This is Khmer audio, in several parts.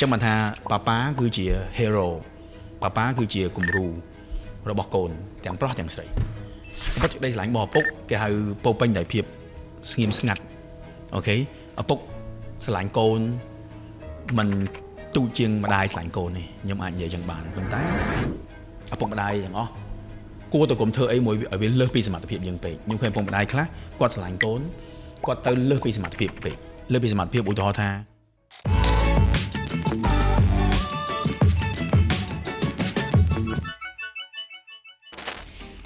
ចឹងបានថាប៉ាប៉ាគឺជា hero ប៉ាប៉ាគឺជាគំរូរបស់កូនទាំងប្រុសទាំងស្រីគាត់ក្តីស្រឡាញ់របស់ឪពុកគេហៅពោពេញដោយភាពស្ងៀមស្ងាត់អូខេឪពុកស្រឡាញ់កូនមិនទូជាងម្ដាយស្រឡាញ់កូនទេខ្ញុំអាចនិយាយចឹងបានប៉ុន្តែឪពុកម្ដាយទាំងអស់គួរតែកុំធ្វើអីមួយឲ្យវាលើសពីសមត្ថភាពយើងពេកខ្ញុំឃើញឪពុកម្ដាយខ្លះគាត់ស្រឡាញ់កូនគាត់ទៅលើសពីសមត្ថភាពពេកលើសពីសមត្ថភាពឧទាហរណ៍ថា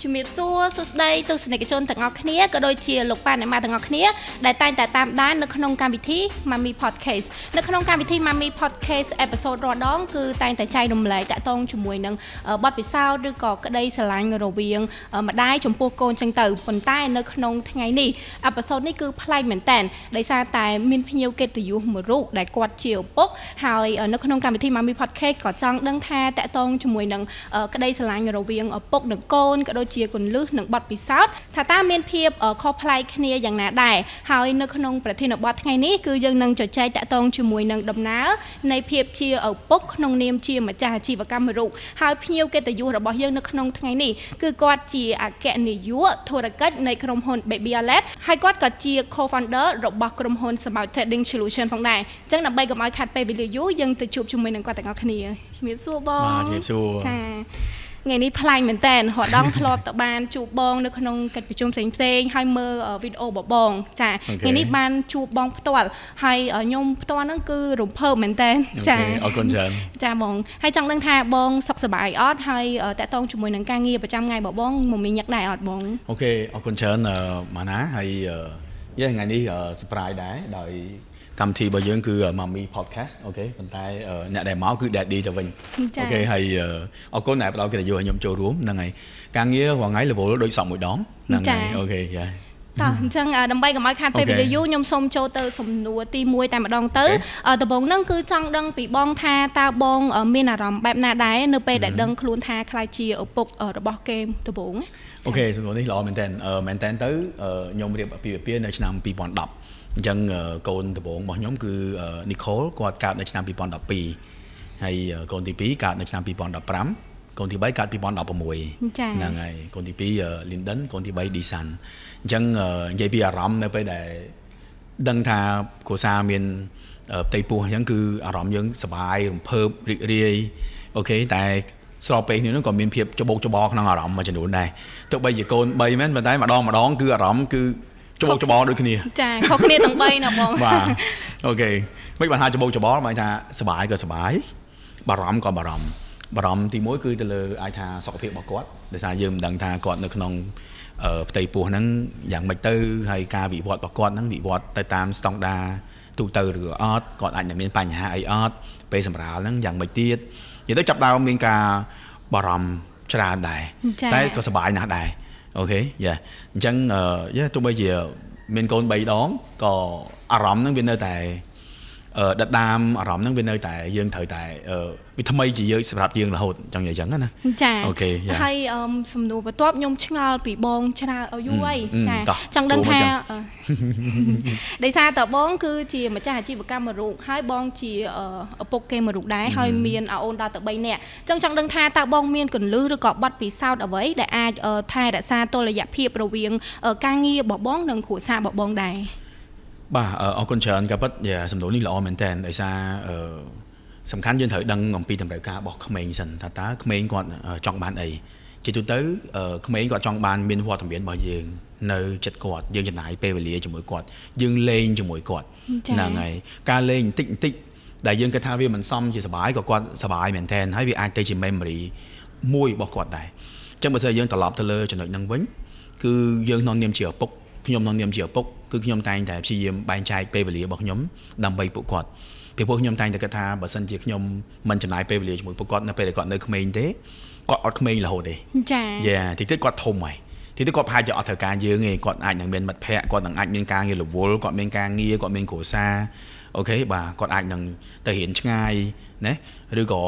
ជំរាបសួរសួស្តីទស្សនិកជនទាំងអស់គ្នាក៏ដូចជាលោកប៉ាអ្នកម៉ាទាំងអស់គ្នាដែលតែងតែតាមដាននៅក្នុងកម្មវិធី Mami Podcast នៅក្នុងកម្មវិធី Mami Podcast episode រាល់ដងគឺតែងតែចែករំលែកតាក់ទងជាមួយនឹងបទពិសោធន៍ឬក៏ក្តីស្រឡាញ់រវាងម្ដាយចំពោះកូនចឹងទៅប៉ុន្តែនៅក្នុងថ្ងៃនេះ episode នេះគឺប្លែកមែនតើដោយសារតែមានភ្ញៀវកិត្តិយសមួយរូបដែលគាត់ជាឪពុកហើយនៅក្នុងកម្មវិធី Mami Podcast ក៏ចង់ដឹងថាតាក់ទងជាមួយនឹងក្តីស្រឡាញ់រវាងឪពុកនិងកូនក៏ដូចជាគន្លឹះនិងបទពិសោធន៍ថាតើមានភាពខុសប្លែកគ្នាយ៉ាងណាដែរហើយនៅក្នុងប្រធានបទថ្ងៃនេះគឺយើងនឹងជជែកតាក់ទងជាមួយនឹងដំណើរនៃភាពជាឪពុកក្នុងនាមជាម្ចាស់អាជីវកម្មរូបហើយភ្ញៀវកិត្តិយសរបស់យើងនៅក្នុងថ្ងៃនេះគឺគាត់ជាអគ្គនាយកធុរកិច្ចនៃក្រុមហ៊ុន Baby Alet ហើយគាត់ក៏ជា co-founder របស់ក្រុមហ៊ុន Smart Trading Solution ផងដែរអញ្ចឹងដើម្បីកុំឲ្យខាត់ពេលវេលាយូរយើងទៅជួបជាមួយនឹងគាត់ទាំងអស់គ្នាជំរាបសួរបងជំរាបសួរចាថ្ងៃនេះប្លែកមែនតើរហដងធ្លាប់ទៅបានជួបបងនៅក្នុងកិច្ចប្រជុំផ្សេងៗហើយមើលវីដេអូរបស់បងចាថ្ងៃនេះបានជួបបងផ្ទាល់ហើយខ្ញុំផ្ទាល់ហ្នឹងគឺរំភើបមែនតើចាអរគុណច្រើនចាបងហើយចង់ដឹងថាបងសុខសប្បាយអត់ហើយតាក់ទងជាមួយនឹងការងារប្រចាំថ្ងៃរបស់បងមកមានញឹកដែរអត់បងអូខេអរគុណច្រើនម៉ាណាហើយថ្ងៃនេះ surprise ដែរដោយកម្មវិធីរបស់យើងគឺ Mami Podcast អូខេប៉ុន្តែអ្នកដែលមកគឺ Daddy ទៅវិញអូខេហើយអរគុណដែលផ្ដល់កិត្តិយសឲ្យខ្ញុំចូលរួមហ្នឹងហើយការងាររាល់ថ្ងៃរវល់ដូចសក់មួយដងហ្នឹងហើយអូខេយ៉ាតោះអញ្ចឹងដើម្បីកុំឲ្យខាតពេលវេលាយូរខ្ញុំសូមចូលទៅសំណួរទី1តែម្ដងទៅដំបូងហ្នឹងគឺចង់ដឹងពីបងថាតើបងមានអារម្មណ៍បែបណាដែរនៅពេលដែលដឹងខ្លួនថាខ្លាចជាឪពុករបស់គេដំបូងអូខេសំណួរនេះល្អមែនតើទៅខ្ញុំរៀបអាពាហ៍ពិពាហ៍នៅឆ្នាំ2010អញ្ចឹងកូនដំបូងរបស់ខ្ញុំគឺ Nicole គាត់កើតនៅឆ្នាំ2012ហើយកូនទី2កើតនៅឆ្នាំ2015កូនទី3កើត2016ហ្នឹងហើយកូនទី2 Linden កូនទី3 Disan អញ្ចឹងនិយាយពីអារម្មណ៍នៅពេលដែលដឹងថាគ្រួសារមានផ្ទៃពោះអញ្ចឹងគឺអារម្មណ៍យើងសប្បាយរំភើបរីករាយអូខេតែស្របពេលនេះក៏មានភាពច្បោកច្បល់ក្នុងអារម្មណ៍មួយចំនួនដែរទោះបីជាកូន3មែនប៉ុន្តែម្ដងគឺអារម្មណ៍គឺច្បោកច្បល់ដូចគ្នាចាខុសគ្នាទាំង3ណាបងបាទអូខេមិនបានថាច្បោកច្បល់មកថាសប្បាយក៏សប្បាយបារម្ភក៏បារម្ភទី1គឺទៅលើអាចថាសុខភាពរបស់គាត់ដោយសារយើងមិនដឹងថាគាត់នៅក្នុងផ្ទៃពោះហ្នឹងយ៉ាងម៉េចទៅហើយការវិវត្តរបស់គាត់ហ្នឹងវិវត្តទៅតាមស្តង់ដារទូទៅឬអត់គាត់អាចនឹងមានបញ្ហាអីអត់ពេលសម្រាលហ្នឹងយ៉ាងម៉េចទៀតនិយាយទៅចាប់ដើមមានការបារម្ភច្រើនដែរតែក៏សប្បាយណាស់ដែរអូខេយ៉ាអញ្ចឹងទោះបីជាមានកូន3ដងក៏អារម្មណ៍ហ្នឹងវានៅតែដិតដាមអារម្មណ៍ហ្នឹងវានៅតែយើងត្រូវតែវាថ្មីជាយើងសម្រាប់យើងរហូតចង់និយាយអញ្ចឹងណាចាអូខេហើយសំណួរបន្ទាប់ខ្ញុំឆ្ងល់ពីបងច្រើនយូរអីចាចង់ដឹងថាដោយសារតើបងគឺជាម្ចាស់អាជីវកម្មមួយរូបហើយបងជាឪពុកគេមួយរូបដែរហើយមានអូនដល់ទៅ3នាក់អញ្ចឹងចង់ដឹងថាតើបងមានកន្លឹះឬក៏ប័ណ្ណពិសោធន៍អ្វីដែលអាចថែរក្សាតុល្យភាពរវាងការងាររបស់បងនិងគ្រួសាររបស់បងដែរបាទអរគុណច្រើនក៏ពិតសំណួរនេះល្អមែនតើដោយសារសំខាន់យើងត្រូវដឹងអំពីតម្រូវការរបស់ក្មេងសិនថាតើក្មេងគាត់ចង់បានអីជាទូទៅក្មេងគាត់ចង់បានមានវត្តមានរបស់យើងនៅចិត្តគាត់យើងចំណាយពេលវេលាជាមួយគាត់យើងលេងជាមួយគាត់ហ្នឹងហើយការលេងបន្តិចដែលយើងគិតថាវាមិនសមជាសុបាយក៏គាត់សុបាយមែនតើហើយវាអាចទៅជា memory មួយរបស់គាត់ដែរអញ្ចឹងបើសិនយើងត្រឡប់ទៅលើចំណុចហ្នឹងវិញគឺយើងក្នុងនាមជាឪពុកខ្ញុំក្នុងនាមជាឪពុកគឺខ្ញុំតែងតែព្យាយាមបែងចែកពេលវេលារបស់ខ្ញុំដើម្បីពួកគាត់ពីព្រោះខ្ញុំតែងតែគិតថាបើសិនជាខ្ញុំមិនចំណាយពេលវេលាជាមួយពួកគាត់នៅពេលដែលគាត់នៅក្មេងទេគាត់អត់ក្មេងរហូតទេចាតិចតិចគាត់ធំហើយតិចតិចគាត់ប្រហែលជាអត់ត្រូវការយើងទេគាត់អាចនឹងមានមិត្តភ័ក្តិគាត់នឹងអាចមានការងាររវល់គាត់មានការងារគាត់មានគ្រួសារអូខេបាទគាត់អាចនឹងទៅរៀនឆ្ងាយណាឬក៏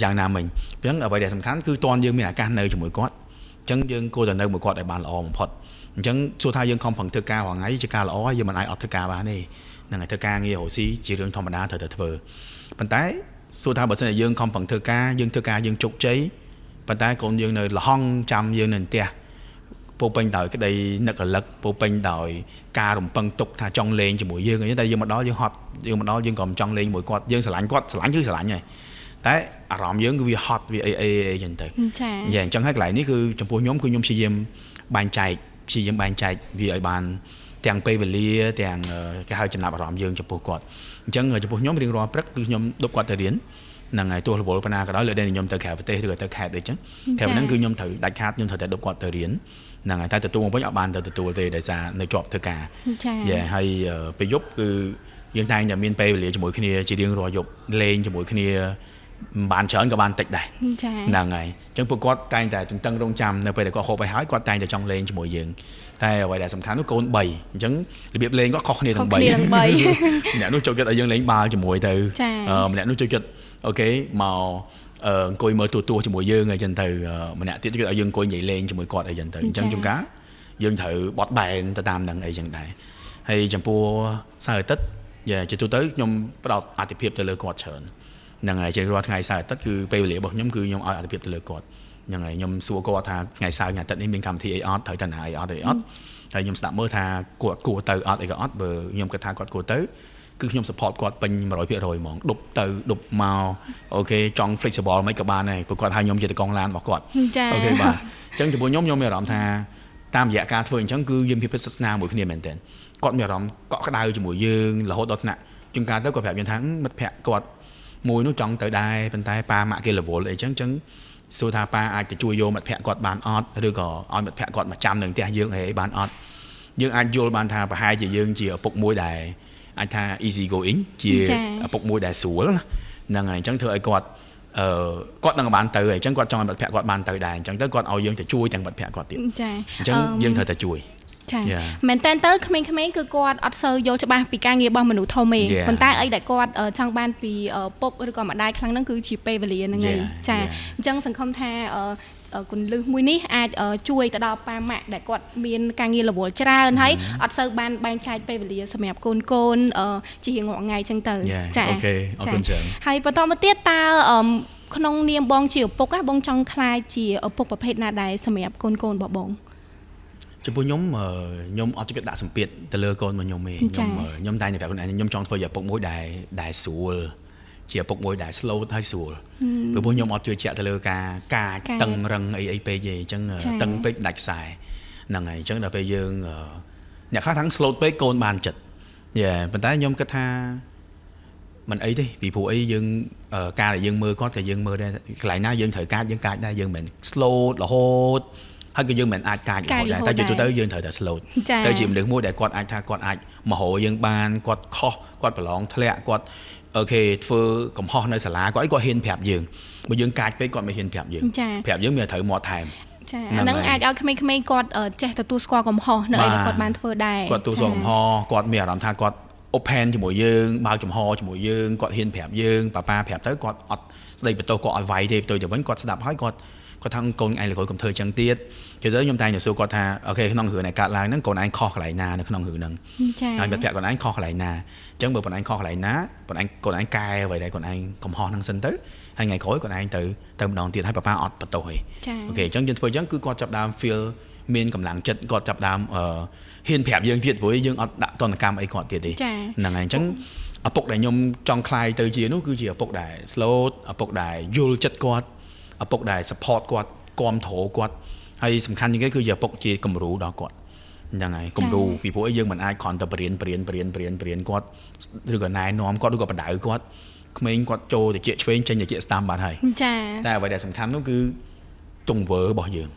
យ៉ាងណាមិញអញ្ចឹងអ្វីដែលសំខាន់គឺតើយើងមានឱកាសនៅជាមួយគាត់អញ្ចឹងយើងគួរតែនៅមួយគាត់ឲ្យបានល្អបំផុតអញ្ចឹងសួរថាយើងខំប្រឹងធ្វើការរាល់ថ្ងៃជាការល្អយើងមិនអាចអត់ធ្វើការបានទេ ហ្នឹងហើយធ្វើការងាររកស៊ីជារឿងធម្មតាត្រូវតែធ្វើប៉ុន្តែសួរថាបើសិនជាយើងខំប្រឹងធ្វើការយើងជោគជ័យប៉ុន្តែកូនយើងនៅលហង់ចាំយើងនៅផ្ទះពោពេញដោយក្តីនឹករលឹកពោពេញដោយការរំពឹងទុកថាចង់លេងជាមួយយើងអញ្ចឹងតែយើងមកដល់យើងហត់យើងមកដល់យើងក៏មិនចង់លេងជាមួយគាត់យើងស្រឡាញ់គាត់ស្រឡាញ់គឺស្រឡាញ់ហើយតែអារម្មណ៍យើងគឺវាហត់វាអីអញ្ចឹងទៅចាអញ្ចឹងហើយកន្លែងនេះគឺចំពោះខ្ញុំគឺខ្ញុំព្យាយាមបែងចែកវាឲ្យបានទាំងពេលវេលាទាំងគេហៅចំណាប់អារម្មណ៍យើងចំពោះគាត់អញ្ចឹងចំពោះខ្ញុំរៀងរាល់ព្រឹកគឺខ្ញុំដប់គាត់ទៅរៀនហ្នឹងហើយទោះរវល់ប៉ុណ្ណាក៏ដោយលើដែលខ្ញុំទៅក្រៅប្រទេសឬក៏ទៅខេត្តដូចអញ្ចឹងតែប៉ុណ្ណឹងគឺខ្ញុំត្រូវដាច់ខាតខ្ញុំត្រូវតែដប់គាត់ទៅរៀនហ្នឹងហើយតែទទួលមកវិញអត់បានទៅទទួលទេដោយសារនៅជាប់ធ្វើការចាហើយពេលយប់គឺយើងតែងតែមានពេលវេលាជាមួយគ្នាជារៀងរាល់យប់លេងជាមួយគ្នាបានច្រើនក៏បានតិចដែរហ្នឹងហើយអញ្ចឹងពួកគាត់តែងតែទន្ទឹងរង់ចាំនៅពេលដែលគាត់ហូបឲ្យហើយគាត់តែងតែចង់លេងជាមួយយើងតែអ្វីដែលសំខាន់នោះកូន3អញ្ចឹងរបៀបលេងគាត់ខុសគ្នាទាំង3ម្នាក់នោះចូលចិត្តឲ្យយើងលេងបាល់ជាមួយទៅម្នាក់នោះចូលចិត្តអូខេមកអង្គុយមើលទួជាមួយយើងអីចឹងទៅម្នាក់ទៀតគាត់ឲ្យយើងអង្គុយនិយាយលេងជាមួយគាត់អីចឹងទៅអញ្ចឹងជួនកាលយើងត្រូវបត់បែនទៅតាមនឹងអីចឹងដែរហើយចំពោះសៅរ៍អាទិត្យជាទូទៅខ្ញុំផ្ដោតអាទិភាពទៅលើគាត់ច្រើនហ្នឹងហើយជារាល់ថ្ងៃសៅរ៍អាទិត្យគឺពេលវេលារបស់ខ្ញុំគឺខ្ញុំឲ្យអាទិភាពទៅលើគាត់ហ្នឹងហើយខ្ញុំសួរគាត់ថាថ្ងៃសៅរ៍ថ្ងៃអាទិត្យនេះមានកម្មវិធីអីអត់ត្រូវទៅណាអីអត់ហើយខ្ញុំស្ដាប់មើលថាគាត់គួរទៅអត់អីក៏អត់បើខ្ញុំគិតថាគាត់គួរទៅគឺខ្ញុំ support គាត់ពេញ 100% ហ្មងដប់ទៅដប់មកអូខេចង់ flexible មិនក៏បានដែរព្រោះគាត់ហៅខ្ញុំជាតកងឡានរបស់គាត់អូខេបាទអញ្ចឹងចំពោះខ្ញុំមានអារម្មណ៍ថាតាមរយៈការធ្វើអញ្ចឹងគឺយើងមានភាពស្និទ្ធស្នាលមួយគ្នាមែនទែនគាត់មានអារម្មណ៍កក់ក្ដៅជាមួយយើងរហូតដល់ថ្នាក់ជួនកាលទៅគាត់ប្រាប់យើងថាមិត្តភក្តិគាត់មួយនោះចង់ទៅដែរប៉ុន្តែប៉ាម៉ាក់គេរវល់អីចឹងសួរថាប៉ាអាចទៅជួយយកមិត្តភក្តិគាត់បានអត់ឬក៏ឲ្យមិត្តភក្តិគាត់មកចាំនៅផ្ទះយើងហេបានអត់យើងអាចយល់បានថាប្រហែលជាយើងជាឪពុកមួយដែលអាចថា easy going ជាឪពុកមួយដែលស្រួលណាហ្នឹងហើយអញ្ចឹងធ្វើឲ្យគាត់គាត់នឹងបានទៅហើយអញ្ចឹងគាត់ចង់ឲ្យមិត្តភក្តិគាត់បានទៅដែរអញ្ចឹងទៅគាត់ឲ្យយើងទៅជួយទាំងមិត្តភក្តិគាត់ទៀតចាអញ្ចឹងយើងត្រូវតែជួយចាមែនតើទៅក្មេងៗគឺគាត់អត់សូវយល់ច្បាស់ពីការងាររបស់មនុស្សធំទេប៉ុន្តែអីដែលគាត់ចង់បានពីពុកឬក៏ម្ដាយខ្លាំងហ្នឹងគឺជាពេលវេលាហ្នឹងឯងចាអញ្ចឹងសង្ឃឹមថាគន្លឹះមួយនេះអាចជួយទៅដល់ប៉ាម៉ាក់ដែលគាត់មានការងាររវល់ច្រើនហើយអត់សូវបានបែងចែកពេលវេលាសម្រាប់កូនជារៀងរាល់ថ្ងៃអញ្ចឹងទៅចាអូខេអរគុណច្រើនហើយបន្តមកទៀតតើក្នុងនាមបងជាឪពុកបងចង់ខ្លាចជាឪពុកប្រភេទណាដែរសម្រាប់កូនរបស់បងចំពោះខ្ញុំអត់ចិត្តដាក់សម្ពាធទៅលើកូនរបស់ខ្ញុំទេខ្ញុំតែងតែប្រាប់ខ្លួនឯងខ្ញុំចង់ធ្វើជាឪពុកមួយដែលស្រួលជាឪពុកមួយដែល slow ហើយស្រួលព្រោះខ្ញុំអត់ជឿជាក់ទៅលើការតឹងរឹងអីពេកទេអញ្ចឹងតឹងពេកដាច់ខ្សែហ្នឹងហើយអញ្ចឹងដល់ពេលយើងអ្នកខ្លះថា slow ពេកកូនបានចិត្តប៉ុន្តែខ្ញុំគិតថាមិនអីទេពីព្រោះអីយើងការដែលយើងមើលគាត់ក៏យើងមើលដែរកន្លែងណាយើងត្រូវកាចយើងកាចដែរយើងមិន slow រហូតហើយក៏យើងមិនអាចកាចរហូតដែរតែទៅយើងត្រូវតែ slow ទៅជាមនុស្សមួយដែលគាត់អាចថាគាត់អាចមហោយើងបានគាត់ខុសគាត់ប្រឡងធ្លាក់គាត់អូខេធ្វើកំហុសនៅសាលាគាត់អីគាត់ហ៊ានប្រាប់យើងបើយើងកាចពេកគាត់មិនហ៊ានប្រាប់យើងប្រាប់យើងមានត្រូវមាត់ថែមចាអាហ្នឹងអាចឲ្យក្មេងៗគាត់ចេះទទួលស្គាល់កំហុសនៅអីដែលគាត់បានធ្វើដែរគាត់ទទួលស្គាល់កំហុសគាត់មានអារម្មណ៍ថាគាត់ open ជាមួយយើងបើកចំហជាមួយយើងគាត់ហ៊ានប្រាប់យើងប៉ាប្រាប់ទៅគាត់អត់ស្ដីបន្ទោសគាត់ឲ្យវាយទេផ្ទុយទៅវិញគាត់ស្ដាប់ហើយគាត់ថាកូនឯងល្ងកុំធ្វើចឹងទៀតគេទៅខ្ញុំតែងតែសួរគាត់ថាអូខេក្នុងរឿងនៃកាត់ឡើងហ្នឹងកូនឯងខុសកន្លែងណានៅក្នុងរឿងហ្នឹងចា៎ហើយមិត្តភក្តិកូនឯងខុសកន្លែងណាអញ្ចឹងបើកូនឯងខុសកន្លែងណាកូនឯងកែអ្វីដែលកូនឯងកំហុសហ្នឹងសិនទៅហើយថ្ងៃក្រោយកូនឯងទៅម្ដងទៀតហើយប៉ាអត់បន្ទោសទេអូខេអញ្ចឹងយើងធ្វើអញ្ចឹងគឺគាត់ចាប់ដើម feel មានកម្លាំងចិត្តគាត់ចាប់ដើមហ៊ានប្រាប់យើងទៀតព្រោះយើងអត់ដាក់ទណ្ឌកម្មអីគាត់ទៀតទេហ្នឹងហើយអញ្ចឹងឪពុកដែលខ្ញុំចង់ខ្លាយទៅជានោះគឺជាឪពុកដែល slow ឪពុកដែលយល់ចិត្តគាត់ឪពុកដែល support គាត់គាំទ្រគាត់ហើយសំខាន់ជាងគេគឺជាឪពុកជាគំរូដល់គាត់ហ្នឹងហើយគំរូពីព្រោះយើងមិនអាចគ្រាន់តែបរៀនគាត់ឬក៏ណែនាំគាត់ឬក៏បដៅគាត់ក្មេងគាត់ចូលទៅជាឆ្វេងចេញទៅជាស្ដាំបាត់ហើយចាតែអ្វីដែលសំខាន់នោះគឺទង្វើរបស់យើ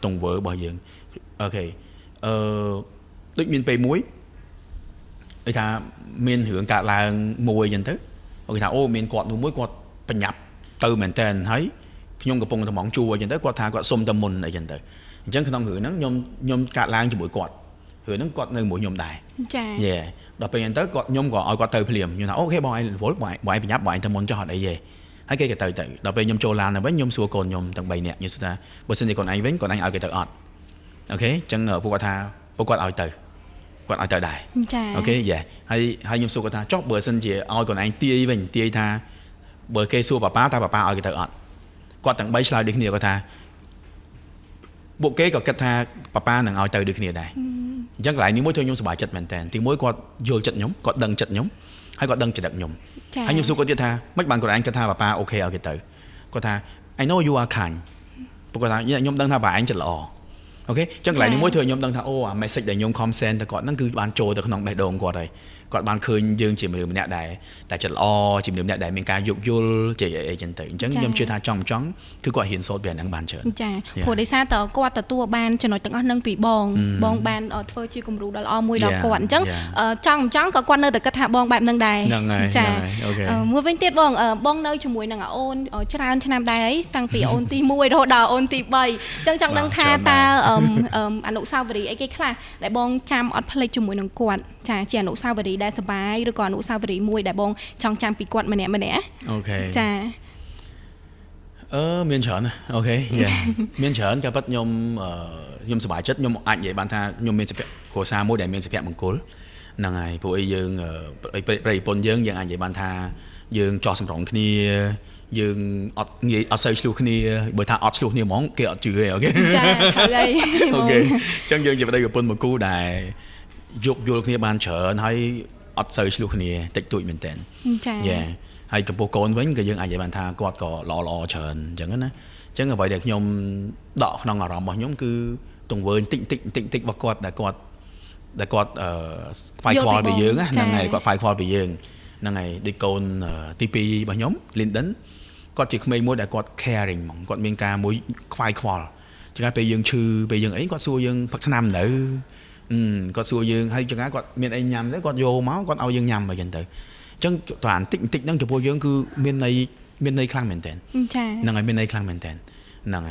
ងទង្វើរបស់យើងអូខេដូចមានពេលមួយគេថាមានរឿងកើតឡើងមួយអញ្ចឹងទៅគេថាអូមានគាត់នោះមួយគាត់បញ្ញាប់ទៅមែនតើហើយខ្ញុំកំពុងតែហ្មងជួអញ្ចឹងទៅគាត់ថាគាត់សុំតែមុនអីចឹងទៅអញ្ចឹងក្នុងរឿងហ្នឹងខ្ញុំកាត់ឡើងជាមួយគាត់រឿងហ្នឹងគាត់នៅជាមួយខ្ញុំដែរចាដល់ពេលអញ្ចឹងទៅខ្ញុំក៏ឲ្យគាត់ទៅភ្លាមខ្ញុំថាអូខេបងឯងរវល់បងឯងបញ្ញាប់បងឯងទៅមុនចុះអត់អីទេហើយគេក៏ទៅដល់ពេលខ្ញុំចូលឡានទៅវិញខ្ញុំសួរកូនខ្ញុំទាំង3នាក់ខ្ញុំសួរថាបើសិនជាកូនឯងវិញកូនឯងឲ្យគេទៅអត់អូខេអញ្ចឹងពួកគាត់ថាពួកគាត់ឲ្យទៅ គាត់ឲ្យទៅដែរ ចា អូខេយ៉ាហើយខ្ញុំសួរគាត់ថាចុះបើសិនជាឲ្យខ្លួនឯងទាយវិញទាយថាបើគេសួរប៉ាតើប៉ាឲ្យគេទៅអត់គាត់ទាំង3ឆ្លើយដូចគ្នាគាត់ថាពួកគេក៏គិតថាប៉ានឹងឲ្យទៅដូចគ្នាដែរអញ្ចឹងកន្លែងនេះមួយធ្វើខ្ញុំសប្បាយចិត្តមែនតើទីមួយគាត់យល់ចិត្តខ្ញុំគាត់ដឹងចិត្តខ្ញុំហើយគាត់ដឹងចិត្តខ្ញុំហើយខ្ញុំសួរគាត់ទៀតថាមិនបានគាត់ឯងគិតថាប៉ាអូខេឲ្យគេទៅគាត់ថា I know you are kind ពួកគាត់ថាខ្ញុំដឹងថាប៉ាឯងចិត្តល្អអូខេអញ្ចឹងកន្លែងនេះមួយធ្វើខ្ញុំដឹងថាអូអា message ដែលខ្ញុំ consent ទៅគាត់ហ្នឹងគឺបានចូលទៅក្នុងបេះដូងគាត់ហើយគាត់បានឃើញយើងជាមនុស្សម្នាក់ដែលចិត្តល្អជាមនុស្សម្នាក់ដែលមានការយោគយល់ជាអីចឹងទៅអញ្ចឹងខ្ញុំជឿថាចង់គឺគាត់ហ៊ានសូត្រពីអាហ្នឹងបានច្រើនចាព្រោះដោយសារតើគាត់ទទួលបានចំណុចទាំងអស់ហ្នឹងពីបងបានធ្វើជាគំរូដ៏ល្អមួយដល់គាត់អញ្ចឹងចង់ក៏គាត់នៅតែគិតថាបងបែបហ្នឹងដែរចាអូខេមួយវិញទៀតបងនៅជាមួយនឹងអូនច្រើនឆ្នាំដែរហើយតាំងពីអូនទី1រហូតដល់អូនទី3អញ្ចឹងចង់ដឹងថាតើអនុស្សាវរីយ៍អីគេខ្លះដែលបងចាំអត់ភ្លេចជាមួយនឹងគាត់ចាជាអនុស្សាវរីយ៍ដែលសប្បាយឬក៏អនុស្សាវរីយ៍មួយដែលបងចង់ចាំពីគាត់ម្នាក់អូខេចាមានច្រើនអូខេមានច្រើនក៏ប៉ុតខ្ញុំសប្បាយចិត្តខ្ញុំអាចនិយាយបានថាខ្ញុំមានសុភគ្រួសារមួយដែលមានសុភមង្គលហ្នឹងហើយព្រោះអីយើងប្រពន្ធយើងអាចនិយាយបានថាយើងចោះសម្រងគ្នាយើងអត់ងាយអត់សូវឆ្លោះគ្នាបើថាអត់ឆ្លោះគ្នាហ្មងគេអត់ជឿទេអូខេចាហើយអូខេអញ្ចឹងយើងជាប្តីប្រពន្ធមួយគូដែលយោគយល់គ្នាបានច្រើនហើយអត់សូវឆ្លោះគ្នាតិចតួចមែនតើចាហើយចំពោះកូនវិញក៏យើងអាចនិយាយបានថាគាត់ក៏ល្អច្រើនអញ្ចឹងណាអញ្ចឹងអ្វីដែលខ្ញុំដកក្នុងអារម្មណ៍របស់ខ្ញុំគឺទង្វើតិចរបស់គាត់ដែលគាត់ខ្វាយខ្វល់ពីយើងហ្នឹងហើយគាត់ខ្វាយខ្វល់ពីយើងហ្នឹងហើយដូចកូនទី2របស់ខ្ញុំ Linden គាត់ជាក្មេងមួយដែលគាត់ caring ហ្មងគាត់មានការមួយខ្វាយខ្វល់ចឹងហើយពេលយើងឈឺពេលយើងអីគាត់សួរយើងផឹកថ្នាំទៅគាត់សួរយើងហើយចឹងគាត់មានអីញ៉ាំទៅគាត់យកមកគាត់ឲ្យយើងញ៉ាំអីចឹងទៅអញ្ចឹងតើបន្តិចហ្នឹងចំពោះយើងគឺមានន័យខ្លាំងមែនតើចាហ្នឹងហើយមានន័យខ្លាំងមែនតើហ្នឹង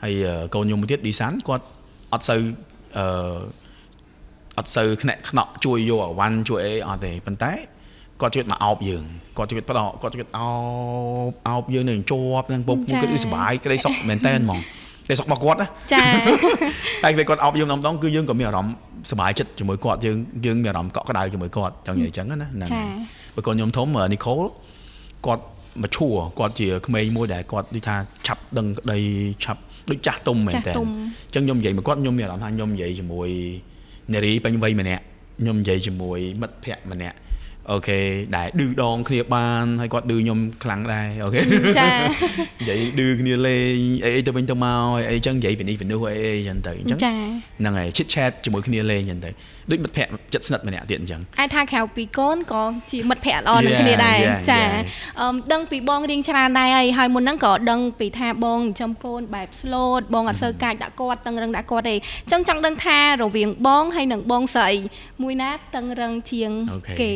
ហើយកូនខ្ញុំមួយទៀតឌីសានគាត់អត់សូវខ្នាក់ខ្នក់ជួយយកអវ៉ាន់ជួយអីអត់ទេប៉ុន្តែគាត់ជួយមកអោបយើងគាត់ជួយផ្ដោគាត់ជួយអោបយើងនៅជាប់ហ្នឹងពុកគាត់គឺសុបាយក្តីសុខមែនតើហ្មងក្តីសុខរបស់គាត់ណាចាតែពេលគាត់អោបយើងម្ដងគឺយើងក៏មានអារម្មណ៍សុបាយចិត្តជាមួយគាត់យើងមានអារម្មណ៍កក់ក្ដៅជាមួយគាត់ចង់និយាយអញ្ចឹងណាហ្នឹងបើកូនខ្ញុំធំ Nicole គាត់មកឈួរគាត់ជាក្មេងមួយដែលគាត់ដូចថាឆាប់ដឹងក្តីឆាប់ដូចចាស់ទុំមែនតើអញ្ចឹងខ្ញុំនិយាយមកគាត់ខ្ញុំមានអារម្មណ៍ថាខ្ញុំនិយាយជាមួយនារីពេញវ័យម្នាក់ខ្ញុំនិយាយជាមួយមិត្តភក្តិម្នាក់អូខេដែលឌឺដងគ្នាបានហើយគាត់ឌឺខ្ញុំខ្លាំងដែរអូខេចានិយាយឌឺគ្នាលេងអីទៅវិញទៅមកអីចឹងនិយាយពីនេះពីនោះអីចឹងទៅអញ្ចឹងហ្នឹងហើយ chit chat ជាមួយគ្នាលេងចឹងទៅដូចមិត្តភក្តិចិត្តស្និទ្ធម្នាក់ទៀតអញ្ចឹងអាចថាក្រៅពីកូនក៏ជាមិត្តភក្តិល្អនឹងគ្នាដែរចាដឹងពីបងរៀងច្រើនដែរហើយមុនហ្នឹងក៏ដឹងពីថាបងចំកូនបែប slow បងអត់សូវកាចដាក់គាត់តឹងរឹងដាក់គាត់ទេអញ្ចឹងចង់ដឹងថារវាងបងហើយនឹងបងស្រីមួយណាតឹងរឹងជាងគេ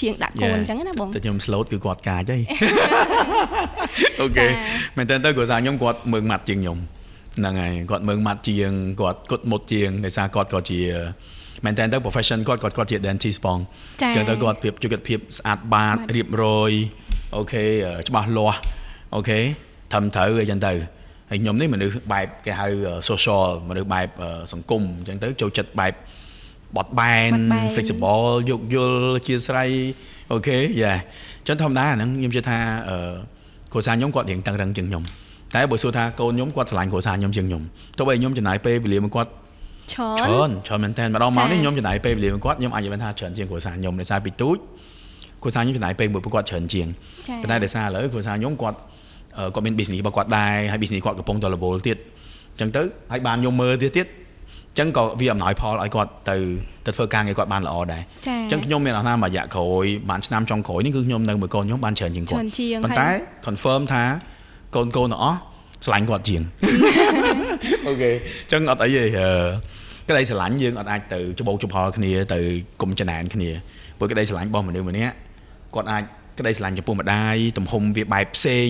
ជាងដាក់កូនអញ្ចឹងណាបងតែខ្ញុំ slow គឺគាត់កាចហីអូខេមែនតើគ្រួសារខ្ញុំគាត់មើងម៉ាត់ជាងខ្ញុំហ្នឹងហើយគាត់មើងម៉ាត់ជាងគាត់គត់មុតជាងដោយសារគាត់ក៏ជាមែនតើទៅ profession គាត់ជា dentist ផងអញ្ចឹងទៅគាត់ភាពជួយភាពស្អាតបាតរៀបរយអូខេច្បាស់លាស់អូខេត្រឹមត្រូវអីចឹងទៅហើយខ្ញុំនេះមនុស្សបែបគេហៅ social មនុស្សបែបសង្គមអញ្ចឹងទៅចូលចិត្តបែបបត់បែន flexible យោគយល់ជាស្រ័យអូខេយ៉ាចឹងធម្មតាអាហ្នឹងខ្ញុំជឿថាគ្រួសារខ្ញុំគាត់រៀងតឹងរឹងជាងខ្ញុំតែបើសួរថាកូនខ្ញុំគាត់ស្រឡាញ់គ្រួសារខ្ញុំជាងខ្ញុំទោះបីខ្ញុំចំណាយពេលវេលាមួយគាត់ច្រើនមែនតើម្ដងមកនេះខ្ញុំចំណាយពេលវេលាមួយគាត់ខ្ញុំអាចនិយាយថាច្រើនជាងគ្រួសារខ្ញុំដោយសារពីទូចគ្រួសារខ្ញុំចំណាយពេលមួយពួកគាត់ច្រើនជាងប៉ុន្តែដោយសារឥឡូវគ្រួសារខ្ញុំគាត់មាន business របស់គាត់ដែរហើយ business គាត់កំពុងតែរវល់ទៀតអញ្ចឹងទៅហើយបានខ្ញុំមើលទៀតអញ្ចឹងក៏វាអំណោយផលឲ្យគាត់ទៅធ្វើការងារគាត់បានល្អដែរអញ្ចឹងខ្ញុំមានអារម្មណ៍ថារយៈក្រោយបានឆ្នាំចុងក្រោយនេះគឺខ្ញុំនៅមួយកូនខ្ញុំបានច្រើនជាងគាត់ប៉ុន្តែ confirm ថាកូនទាំងអស់ស្រឡាញ់គាត់ជាងអូខេអញ្ចឹងអត់អីទេក្តីស្រឡាញ់យើងអត់អាចទៅច្បោកច្ផលគ្នាទៅគុំចំណែនគ្នាព្រោះក្តីស្រឡាញ់របស់មនុស្សម្នាក់គាត់អាចក្តីស្រឡាញ់ចំពោះម្ដាយទំហំវាបែបផ្សេង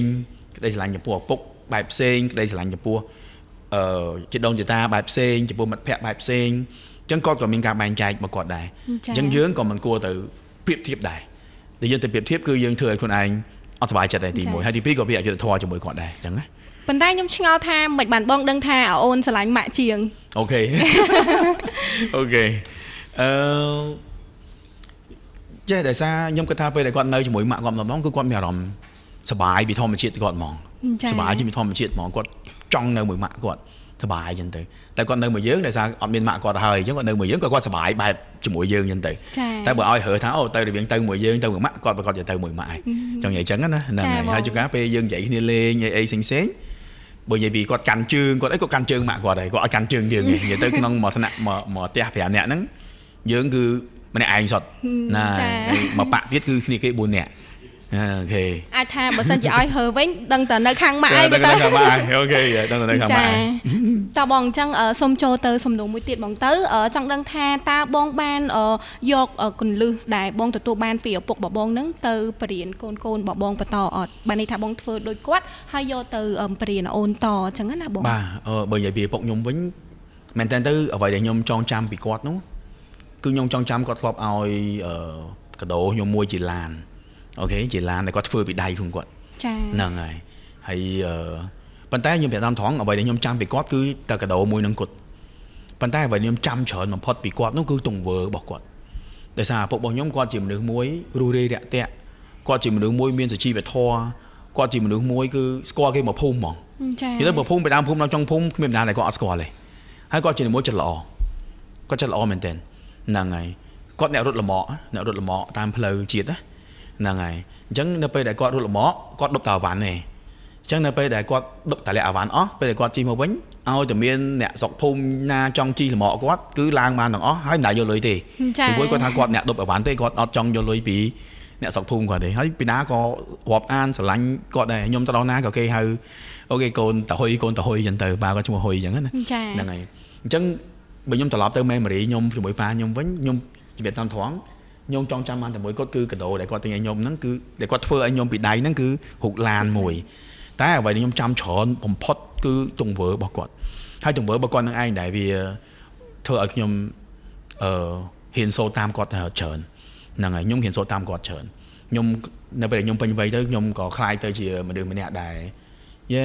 ក្តីស្រឡាញ់ចំពោះឪពុកបែបផ្សេងក្តីស្រឡាញ់ចំពោះជាដូនជាតាបែបផ្សេងចំពោះមិត្តភក្តិបែបផ្សេងអញ្ចឹងគាត់ក៏មានការបែងចែកមកគាត់ដែរអញ្ចឹងយើងក៏មិនគួរទៅប្រៀបធៀបដែរតែយើងទៅប្រៀបធៀបគឺយើងធ្វើឲ្យខ្លួនឯងអត់សុបាយចិត្តដែរទី1ហើយទី2ក៏វាអយុត្តិធម៌ជាមួយគាត់ដែរអញ្ចឹងណាប៉ុន្តែខ្ញុំឆ្ងល់ថាមិនបានបងដឹងថាអូនស្រឡាញ់ម៉ាក់ជាងអូខេអូខេ ចេះដោយសារខ្ញុំគិតថាពេលដែលគាត់នៅជាមួយម៉ាក់គាត់ម្ដងគឺគាត់មានអារម្មណ៍សប្បាយពីធម្មជាតិគាត់ហ្មងសប្បាយជាពីធម្មជាតិហ្មងគាត់ចង់នៅមួយម៉ាក់គាត់សប្បាយអញ្ចឹងទៅតែគាត់នៅមួយយើងដោយសារអត់មានម៉ាក់គាត់ទៅហើយអញ្ចឹងគាត់នៅមួយយើងគាត់សប្បាយបែបជាមួយយើងអញ្ចឹងទៅតែបើឲ្យរើថាអូទៅរវាងទៅមួយយើងទៅមួយម៉ាក់គាត់ប្រកាសទៅមួយម៉ាក់ហើយចង់និយាយអញ្ចឹងណាហ្នឹងហើយហើយជួនកាលពេលយើងនិយាយគ្នាលេងអីផ្សេងបើនិយាយពីគាត់កាន់ជើងគាត់អីគាត់កាន់ជើងម៉ាក់គាត់ហើយគាត់ឲ្យកាន់ជើងយើងនិយាយទៅក្នុងមួយថ្នាក់មកផ្ទះ5នាក់ហ្នឹងយើងគឺម្នាក់ឯងសុទ្ធណាមកប៉ាក់ទៀតគឺគ្នាគេ4នាក់អូខេអាចថាបើសិនជាឲ្យហើវិញដឹងតែនៅខាងម៉ាក់ឯងទៅអូខេដឹងតែនៅខាងម៉ាក់តើបងអញ្ចឹងសុំចូលទៅសំណួរមួយទៀតបងទៅចង់ដឹងថាតើបងបានយកកន្លឹះដែលបងទទួលបានពីឪពុកបបងហ្នឹងទៅបរៀនកូនបបងបន្តអត់បានន័យថាបងធ្វើដូចគាត់ហើយយកទៅបរៀនអូនតអញ្ចឹងណាបងបាទបើនិយាយពីឪពុកខ្ញុំវិញមែនតើទៅអ្វីដែលខ្ញុំចងចាំពីគាត់នោះគឺខ្ញុំចងចាំគាត់ធ្លាប់ឲ្យកាដូខ្ញុំមួយជាឡានអូខេជាឡានដែលគាត់ធ្វើពីដៃខ្លួនគាត់ចាហ្នឹងហើយប៉ុន្តែខ្ញុំប្រាប់តាមត្រង់អ្វីដែលខ្ញុំចាំពីគាត់គឺតែកាដូមួយនឹងគាត់ប៉ុន្តែអ្វីខ្ញុំចាំច្រើនបំផុតពីគាត់នោះគឺទង្វើរបស់គាត់ដោយសារឪពុករបស់ខ្ញុំគាត់ជាមនុស្សមួយរស់រាយរាក់ទាក់គាត់ជាមនុស្សមួយមានសុជីវធម៌គាត់ជាមនុស្សមួយគឺស្គាល់គេមកភូមិហ្មងចានិយាយទៅបើភូមិពីដើមភូមិដល់ចុងភូមិគ្មានបណ្ដាដែលគាត់អត់ស្គាល់ទេហើយគាត់ជាមួយចិត្តល្អគាត់ចិត្តល្អមែនទែនហ្នឹងហើយគាត់អ្នករត់លម៉កតាមផ្លូវជាតិហ្នឹងហើយអញ្ចឹងនៅពេលដែលគាត់រត់លម៉កគាត់ដប់តាអាវ៉ាន់ទេអញ្ចឹងនៅពេលដែលគាត់ដប់តាលាក់អាវ៉ាន់អស់ពេលដែលគាត់ជិះមកវិញឲ្យតែមានអ្នកស្រុកភូមិណាចង់ជិះលម៉កគាត់គឺឡើងបានទាំងអស់ហើយមិនដែលយកលុយទេពីព្រោះគាត់ថាគាត់អ្នកដប់អាវ៉ាន់ទេគាត់អត់ចង់យកលុយពីអ្នកស្រុកភូមិគាត់ទេហើយពីណាក៏រាប់អានស្រឡាញ់គាត់ដែរខ្ញុំទៅដល់ណាក៏គេហៅអូខេកូនតាហ៊ុយអញ្ចឹងទៅប៉ាគាត់ឈ្មោះហ៊ុយអញ្ចឹងណាហ្នឹងហើយអញ្ចឹងបើខ្ញុំត្រឡប់ទៅ memory ខ្ញុំជាមួយប៉ាខ្ញុំវិញខ្ញុំនិយាយតាមត្រង់ខ្ញុំចង់ចាំបានតែមួយគាត់គឺកាដូដែលគាត់ទិញឲ្យខ្ញុំហ្នឹងគឺដែលគាត់ធ្វើឲ្យខ្ញុំពីដៃហ្នឹងគឺរូបឡានមួយតែអ្វីដែលខ្ញុំចាំច្រើនបំផុតគឺទង្វើរបស់គាត់ហើយទង្វើរបស់គាត់នឹងឯងដែលវាធ្វើឲ្យខ្ញុំហ៊ានសូត្រតាមគាត់ច្រើនហ្នឹងហើយខ្ញុំហ៊ានសូត្រតាមគាត់ច្រើនខ្ញុំនៅពេលខ្ញុំពេញវ័យទៅខ្ញុំក៏ខ្លាយទៅជាមនុស្សម្នាក់ដែរ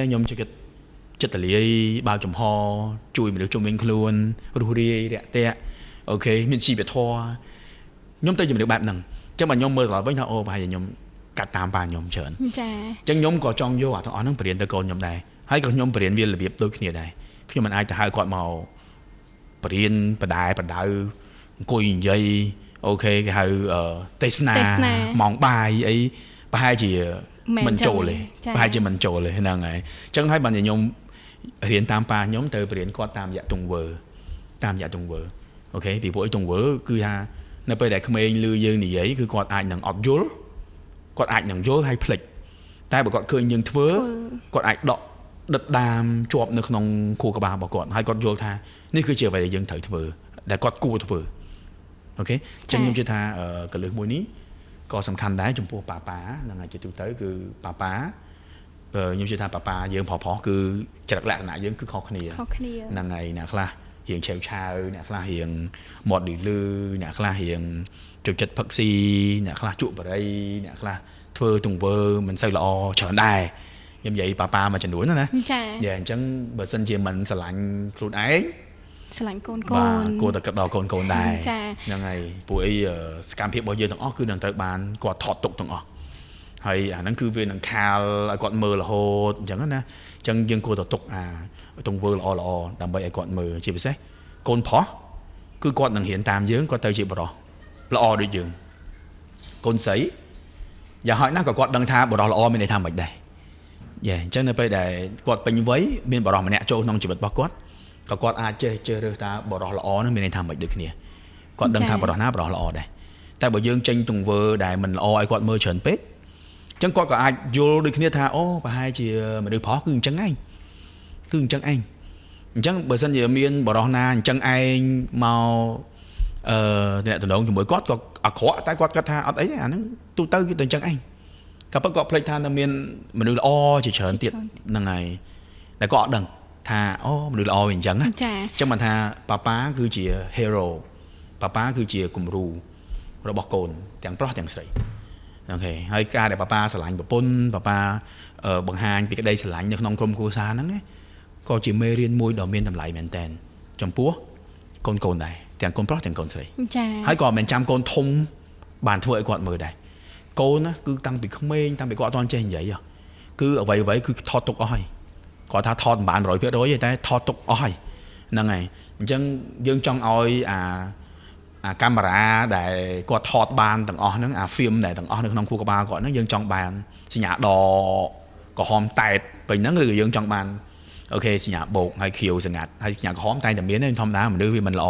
ខ្ញុំចិត្តលាយបើកចំហជួយមនុស្សជុំវិញខ្លួនរស់រាយរាក់ទាក់អូខេមានជីវធម៌ខ្ញុំទៅជាមនុស្សបែបហ្នឹងអញ្ចឹងបើខ្ញុំមើលត្រឡប់វិញថាអូប្រហែលជាខ្ញុំកាត់តាមប៉ាខ្ញុំច្រើនចាអញ្ចឹងខ្ញុំក៏ចង់យកអាទាំងអស់ហ្នឹងបរៀនទៅកូនខ្ញុំដែរហើយក៏ខ្ញុំបរៀនវារបៀបដូចគ្នាដែរខ្ញុំមិនអាចទៅហៅគាត់មកបរៀនបដៅអង្គុយនិយាយអូខេគេហៅទេសនាម៉ោងបាយអីប្រហែលជាមិនចូលទេប្រហែលជាមិនចូលទេហ្នឹងហើយអញ្ចឹងហើយបានតែខ្ញុំរៀនតាមប៉ាខ្ញុំទៅបរៀនគាត់តាមរយៈទង្វើអូខេពីព្រោះអីទង្វើគឺថានៅពេលដែលក្មេងឮយើងនិយាយគឺគាត់អាចនឹងអត់យល់គាត់អាចនឹងយល់ហើយភ្លេចតែបើគាត់ឃើញយើងធ្វើគាត់អាចដិតដាមជាប់នៅក្នុងខួរក្បាលរបស់គាត់ហើយគាត់យល់ថានេះគឺជាអ្វីដែលយើងត្រូវធ្វើដែលគាត់គួរធ្វើអូខេអញ្ចឹងខ្ញុំជឿថាកលឹះមួយនេះក៏សំខាន់ដែរចំពោះប៉ាហ្នឹងហើយជាទូទៅគឺប៉ាខ្ញុំជឿថាប៉ាយើងប្រុសគឺចរិតលក្ខណៈយើងគឺខុសគ្នាហ្នឹងហើយអ្នកខ្លះរៀងឆាវអ្នកខ្លះរៀងមាត់លឺអ្នកខ្លះរៀងចូលចិត្តផឹកស៊ីអ្នកខ្លះជក់បរិយអ្នកខ្លះធ្វើទង្វើមិនសូវល្អច្រើនដែរខ្ញុំនិយាយប៉ាមួយចំនួនណាចាអញ្ចឹងបើសិនជាមិនស្រឡាញ់ខ្លួនឯងស្រឡាញ់កូនគួរតែគិតដល់កូនដែរហ្នឹងហើយព្រោះអីសកម្មភាពរបស់យើងទាំងអស់គឺនឹងត្រូវបានគាត់ថតទុកទាំងអស់ហើយអាហ្នឹងគឺវានឹងខាលឲ្យគាត់មើលរហូតអញ្ចឹងណាអញ្ចឹងយើងគួរតែទុកទង្វើល្អដើម្បីឲ្យគាត់មើលជាពិសេសកូនប្រុសគឺគាត់នឹងរៀនតាមយើងគាត់ទៅជាបរិសុទ្ធល្អដូចយើងកូនស្រីយ៉ាងហោចណាស់ក៏គាត់ដឹងថាបរិសុទ្ធល្អមានន័យថាមិនដែរអញ្ចឹងនៅពេលដែលគាត់ពេញវ័យមានបរិសុទ្ធម្នាក់ចូលក្នុងជីវិតរបស់គាត់ក៏គាត់អាចចេះរើសថាបរិសុទ្ធល្អនឹងមានន័យថាមិនដូចគ្នាគាត់ដឹងថាបរិសុទ្ធណាបរិសុទ្ធល្អដែរតែបើយើងចេញទង្វើដែលមិនល្អឲ្យគាត់មើលច្រើនពេកអញ្ចឹងគាត់ក៏អាចយល់ដូចគ្នាថាអូប្រហែលជាមនុស្សប្រុសគឺអញ្ចឹងឯងអញ្ចឹងបើសិនជាមានបរិសុទ្ធណាអញ្ចឹងឯងមកតំណងជាមួយគាត់ក៏អាក្រក់តែគាត់គាត់ថាអត់អីទេអាហ្នឹងទូទៅគឺទៅអញ្ចឹងឯងក៏ប៉ុន្តែគាត់ភ្លេចថានៅមានមនុស្សល្អជាច្រើនទៀតហ្នឹងហើយតែគាត់អត់ដឹងថាអូមនុស្សល្អវាអញ្ចឹងណាអញ្ចឹងបានថាប៉ាគឺជា hero ប៉ាគឺជាគំរូរបស់កូនទាំងប្រុសទាំងស្រីអូខេហើយការដែលប៉ាស្រឡាញ់ប្រពន្ធប៉ាបង្ហាញពីក្តីស្រឡាញ់នៅក្នុងក្រុមគ្រួសារហ្នឹងក៏ជាមេរៀនមួយដ៏មានតម្លៃមែនតើចំពោះ កូនដែរទាំងកូនប្រុសទាំងកូនស្រី ចា ហើយក៏មិនចាំកូនធំបានធ្វើឲ្យគាត់មើលដែរកូនណាគឺតាំងពីក្មេងតាំងពីគាត់អត់ទាន់ចេះនិយាយគឺអ្វីៗគឺថតទុកអស់ហើយគាត់ថាថតមិនបាន 100% ទេតែថតទុកអស់ហើយហ្នឹងហើយអញ្ចឹងយើងចង់ឲ្យអាកាមេរ៉ាដែលគាត់ថតបានទាំងអស់ហ្នឹងអា film ដែលទាំងអស់នៅក្នុងខួរក្បាលគាត់ហ្នឹងយើងចង់បានសញ្ញាដក្រហមតែតពេញហ្នឹងឬក៏យើងចង់បានអូខេសញ្ញាបូកហើយខៀវសង្កាត់ហើយសញ្ញាក្រហមតែតែមានទេធម្មតាមនុស្សវាមិនល្អ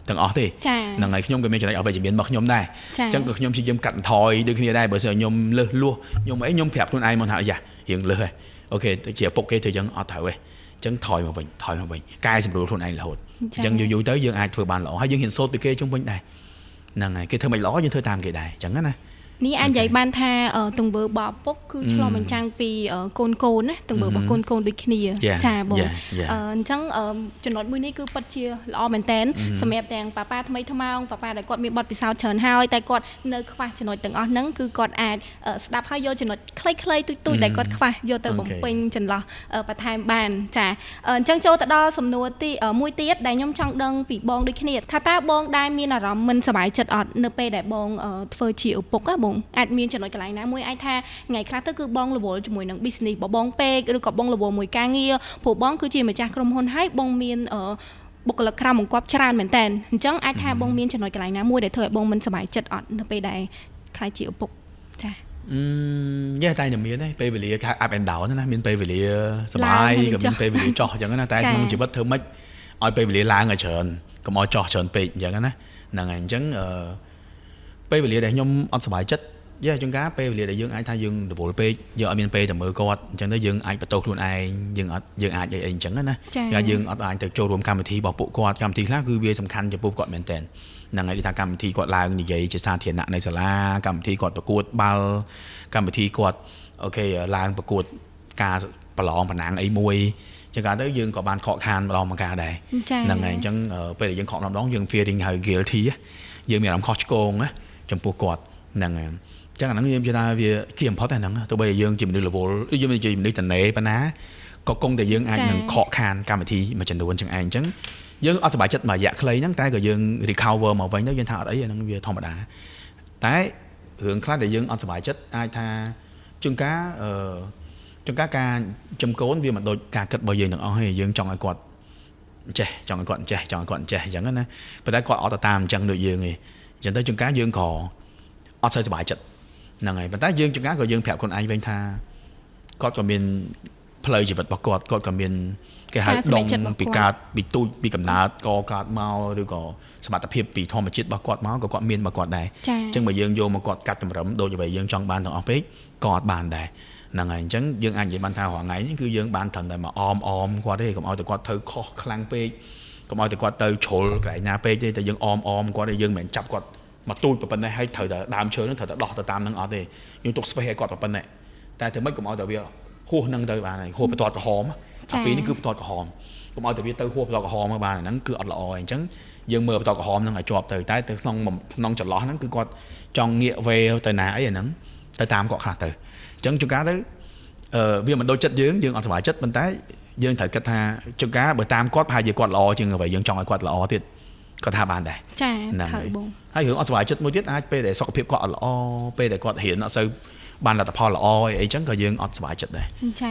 ទាំងអស់ទេហ្នឹងហើយខ្ញុំក៏មានចំណុចអវិជ្ជមានរបស់ខ្ញុំដែរអញ្ចឹងក៏ខ្ញុំព្យាយាមកាត់បន្ថយដូចគ្នាដែរបើសិនខ្ញុំលើសលួសខ្ញុំអីខ្ញុំប្រាប់ខ្លួនឯងមកថាយ៉ារៀងលើសហើយអូខេជាឪពុកគេធ្វើអញ្ចឹងអត់ត្រូវទេអញ្ចឹងថយមកវិញកែសម្រួលខ្លួនឯងរហូតអញ្ចឹងយូរទៅយើងអាចធ្វើបានល្អហើយយើងហ៊ានសូត្រពីគេជុំវិញដែរហ្នឹងហើយគេធ្វើមិនល្អយើងធ្វើតាមគេដែរអញ្ចឹងណានេះអាចនិយាយបានថាទង្វើរបស់ឪពុកគឺឆ្លុះបញ្ចាំងពីកូនណាទង្វើរបស់កូនដូចគ្នាចាបងអញ្ចឹងចំណុចមួយនេះគឺពិតជាល្អមែនតើសម្រាប់ទាំងប៉ាថ្មីថ្មោងប៉ាដែលគាត់មានបទពិសោធន៍ច្រើនហើយតែគាត់នៅខ្វះចំណុចទាំងអស់ហ្នឹងគឺគាត់អាចស្ដាប់ហើយយកចំណុចខ្លីៗទូចដែលគាត់ខ្វះយកទៅបំពេញចន្លោះបន្ថែមបានចាអញ្ចឹងចូលទៅដល់សំណួរទីមួយទៀតដែលខ្ញុំចង់ដឹងពីបងដូចគ្នាថាតើបងដែលមានអារម្មណ៍មិនសប្បាយចិត្តអត់នៅពេលដែលបងធ្វើជាឪពុកបងអាចមានចំណុចកន្លែងណាមួយអាចថាថ្ងៃខ្លះទៅគឺបងរវល់ជាមួយនឹង business របស់បងពេកឬក៏បងរវល់មួយការងារព្រោះបងគឺជាម្ចាស់ក្រុមហ៊ុនហើយបងមានបុគ្គលិកក្រៅបង្គាប់ច្រើនមែនតើអញ្ចឹងអាចថាបងមានចំណុចកន្លែងណាមួយដែលធ្វើឲ្យបងមិនសប្បាយចិត្តអត់នៅពេលដែលខ្លាចជាឪពុកចាតែតែមានដែរពេលវេលា up and down ណាមានពេលវេលាសប្បាយក៏មានពេលវេលាចុះអញ្ចឹងណាតែក្នុងជីវិតធ្វើម៉េចឲ្យពេលវេលាឡើងឲ្យច្រើនកុំឲ្យចុះច្រើនពេកអញ្ចឹងណាហ្នឹងហើយអញ្ចឹងពេលវេលាដែលខ្ញុំអត់សប្បាយចិត្តជួនកាលពេលវេលាដែលយើងអាចថាយើងរវល់ពេកយើងអត់មានពេលទៅមើលគាត់អញ្ចឹងទៅយើងអាចបន្ទោសខ្លួនឯងយើងអាចអីអញ្ចឹងណាយើងអត់អាចទៅចូលរួមកម្មវិធីរបស់ពួកគាត់កម្មវិធីខ្លះគឺវាសំខាន់ចំពោះគាត់មែនតើហ្នឹងហើយថាកម្មវិធីគាត់ឡើងនិយាយជាសាធារណៈនៅសាលាកម្មវិធីគាត់ប្រកួតបាល់កម្មវិធីគាត់អូខេឡើងប្រកួតការប្រឡងប្រណាំងអីមួយចឹងកាលទៅយើងក៏បានខកខានម្ដងម្កាលដែរហ្នឹងហើយអញ្ចឹងពេលដែលយើងខកម្ដងយើង feeling ហើយ guilty យើងមានអារម្មណ៍ខុសឆ្គងណាចំពោះគាត់ហ្នឹងហើយចឹងអាហ្នឹងខ្ញុំជឿថាវាគៀមផុតតែហ្នឹងទោះបីយើងជាមនុស្សរវល់យើងជាមនុស្សតនេប៉ុណ្ណាក៏គង់តែយើងអាចនឹងខកខានកម្មវិធីមួយចំនួនចឹងឯងចឹងយើងអត់សប្បាយចិត្តមួយរយៈខ្លីហ្នឹងតែក៏យើង recover មកវិញទៅយើងថាអត់អីអាហ្នឹងវាធម្មតាតែរឿងខ្លះដែលយើងអត់សប្បាយចិត្តអាចថាជួនកាលការចំកូនវាមិនដូចការគិតរបស់យើងទាំងអស់ទេយើងចង់ឲ្យគាត់ចេះចង់ឲ្យគាត់ចេះចង់ឲ្យគាត់ចេះអញ្ចឹងណាប៉ុន្តែគាត់អត់ទៅតាមអញ្ចឹងដូចយើងទេអញ្ចឹងទៅជួនកាលយើងក៏អត់សូវសប្បាយចិត្តហ្នឹងហើយប៉ុន្តែយើងជួនកាលក៏យើងប្រាប់ខ្លួនឯងវិញថាគាត់ក៏មានផ្លូវជីវិតរបស់គាត់ក៏មានគេហៅដងពីកើតពីទូចពីកំណើតក៏កើតមកឬក៏សមត្ថភាពពីធម្មជាតិរបស់គាត់មកក៏គាត់មានរបស់គាត់ដែរអញ្ចឹងបើយើងយកមកគាត់កាត់តម្រឹមដូចអ្វីយើងចង់បានទាំងអស់ពេកក៏អត់បានដែរហ្នឹងហើយអញ្ចឹងយើងអាចនិយាយបានថារាល់ថ្ងៃនេះគឺយើងបានត្រឹមតែមកអមគាត់ទេកុំឲ្យតែគាត់ធ្វើខុសខ្លាំងពេកកុំឲ្យតែគាត់ទៅជ្រុលកន្លែងណាពេកទេតែយើងអមគាត់ទេយើងមិនចាប់គាត់មកទូចប៉ុណ្ណេះហើយត្រូវតែដើមឈើនឹងត្រូវតែដោះទៅតាមនឹងអត់ទេយើងទុក space ឲ្យគាត់ប៉ុណ្ណេះតែធ្វើម៉េចកុំឲ្យតែវាហួសនឹងទៅបានហើយហួសបន្ទាត់ក្រហមអាពីរនេះគឺបន្ទាត់ក្រហមកុំឲ្យតែវាទៅហួសបន្ទាត់ក្រហមមកបានហ្នឹងគឺអត់ល្អអញ្ចឹងយើងមើលបន្ទាត់ក្រហមហ្នឹងឲ្យជាប់ទៅតែទៅក្នុងចន្លោះហ្នឹងគឺគាត់ចង់ងាកវេទៅណាអីអាហ្នឹងទៅតាមគាត់ខ្លះទៅអញ្ចឹងជួនកាលទៅវាមិនដូចចិត្តយើងអត់សុខចិត្តប៉ុន្តែយើងត្រូវគិតថាជួនកាលបើតាមគាត់ប្រហែលជាគាត់ល្អជាងអ្វីយើងចង់ឲ្យគាត់ល្អទៀតគាត់ថាបានដែរចាត្រូវបងហើយរឿងអត់សុខចិត្តមួយទៀតអាចពេលដែលសុខភាពគាត់អត់ល្អពេលដែលគាត់រៀនអត់សូវបានលទ្ធផលល្អអីចឹងក៏យើងអត់សុខចិត្តដែរ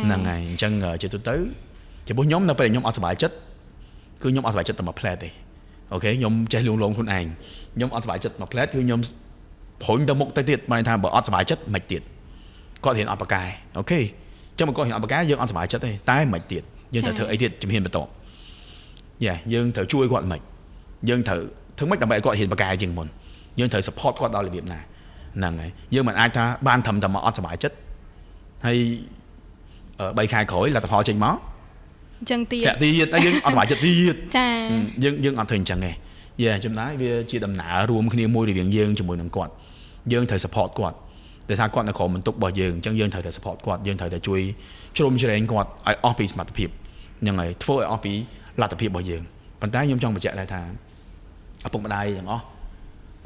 ហ្នឹងហើយអញ្ចឹងជាទូទៅចំពោះខ្ញុំនៅពេលខ្ញុំអត់សុខចិត្តគឺខ្ញុំអត់សុខចិត្តតែមួយផ្លែតទេអូខេខ្ញុំចេះលួងលោមខ្លួនឯងខ្ញុំអត់សុខចិត្តមួយផ្លែតគឺខ្ញុំព្រុញទៅមុខទៅទៀតបានថាបើអត់សុខចិត្តមិនទៀតគាត់រៀនអត់ប្រកែអូខេចឹងបើគាត់រៀនអត់ប្រកែយើងអត់សុខចិត្តទេតែមិនទៀតយើងត្រូវធ្វើអីទៀតជំហានបន្តយើងត្រូវជួយគាត់មិនយើងត្រូវធ្វើម៉េចដើម្បីឲ្យគាត់រៀនប្រកែជាងមុនយើងត្រូវ support គាត់ដល់របៀបណាហ្នឹងហើយយើងមិនអាចថាបានត្រឹមតែមកអត់សុខចិត្តហើយ3ខែក្រោយលទ្ធផលចេញមកអញ្ចឹងទៀតតែយើងអត់សុខចិត្តទៀតចាយើងអត់ធ្វើអញ្ចឹងទេចំណាយវាជាដំណើររួមគ្នាមួយរវាងយើងជាមួយនឹងគាត់យើងត្រូវ support គាត់ដោយសារគាត់នៅក្រោមបន្ទុករបស់យើងអញ្ចឹងយើងត្រូវតែ support គាត់យើងត្រូវតែជួយជ្រោមជ្រែងគាត់ឲ្យអស់ពីសមត្ថភាពហ្នឹងហើយធ្វើឲ្យអស់ពីលទ្ធភាពរបស់យើងប៉ុន្តែខ្ញុំចង់បញ្ជាក់ដែរថាឪពុកម្ដាយទាំងអស់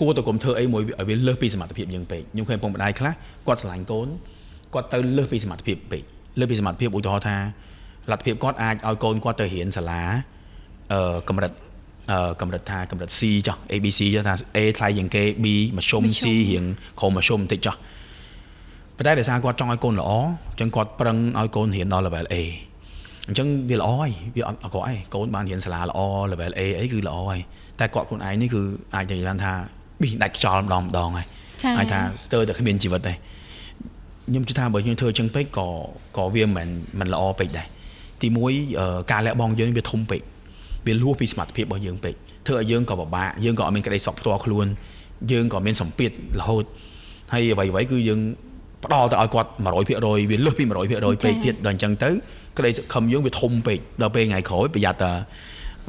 គួរតែកុំធ្វើអីមួយឲ្យវាលើសពីសមត្ថភាពយើងពេកខ្ញុំឃើញឪពុកម្ដាយខ្លះគាត់ស្រឡាញ់កូនគាត់ទៅលើសពីសមត្ថភាពពេកលើសពីសមត្ថភាពឧទាហរណ៍ថាលទ្ធភាពគាត់អាចឲ្យកូនគាត់ទៅរៀនសាលាកម្រិត កម្រិតថាកម្រិត C ចុះ ABC ចុះថា A ថ្លៃជាងគេ B មធ្យម C រៀងក្រោមមធ្យមបន្តិចចុះប៉ុន្តែដោយសារគាត់ចង់ឲ្យកូនល្អអញ្ចឹងគាត់ប្រឹងឲ្យកូនរៀនដល់ level A អញ្ចឹងវាល្អហើយវាអត់អក្រក់ហើយកូនបានរៀនសាលាល្អ level A អីគឺល្អហើយតែគាត់ខ្លួនឯងនេះគឺអាចនិយាយបានថាប៊ីដាច់ខ្យល់ម្ដងហើយអាចថាស្ទើរតែគ្មានជីវិតដែរខ្ញុំជឿថាបើយើងធ្វើអញ្ចឹងពេកក៏វាមិនល្អពេកដែរទីមួយការលះបង់យើងវាធំពេកវាលួសពីសមត្ថភាពរបស់យើងពេកធ្វើឲ្យយើងក៏ពិបាកយើងក៏អត់មានក្តីសុខផ្ទាល់ខ្លួនយើងក៏មានសម្ពាធរហូតហើយអ្វីៗគឺយើងផ្ដល់ទៅឲ្យគាត់ 100% វាលើសពី 100% ពេកទៀតដល់អញ្ចឹងទៅក្តីសង្ឃឹមយើងវាធំពេកដល់ពេលថ្ងៃក្រោយប្រយ័ត្នតែ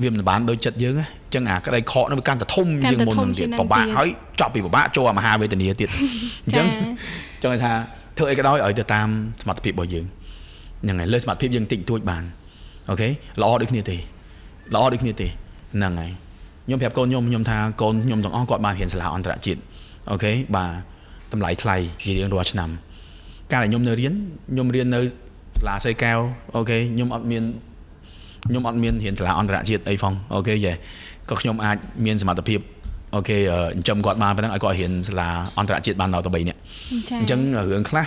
វាមិនបានដូចចិត្តយើងអញ្ចឹងអាក្តីខកនោះវាកាន់តែធំជាងមុននឹងទៀតពិបាកហើយចប់ពីពិបាកចូលអាមហាវេទនាទៀតអញ្ចឹងចង់ថាធ្វើអីក៏ដោយឲ្យទៅតាមសមត្ថភាពរបស់យើងហ្នឹងហើយលើសមត្ថភាពយើងតិចតួចបានអូខេល្អដូចគ្នាទេហ្នឹងហើយខ្ញុំប្រាប់កូនខ្ញុំថាកូនខ្ញុំទាំងអស់គាត់បានរៀនសាលាអន្តរជាតិអូខេបាទតម្លៃថ្លៃជារៀងរាល់ឆ្នាំកាលដែលខ្ញុំនៅរៀនខ្ញុំរៀននៅសាលាសីកែវអូខេខ្ញុំអត់មានរៀនសាលាអន្តរជាតិអីផងអូខេយេក៏ខ្ញុំអាចមានសមត្ថភាពអូខេចិញ្ចឹមគាត់បានប៉ុណ្ណឹងឲ្យគាត់រៀនសាលាអន្តរជាតិបានដល់ទៅ3នាក់អញ្ចឹងរឿងខ្លះ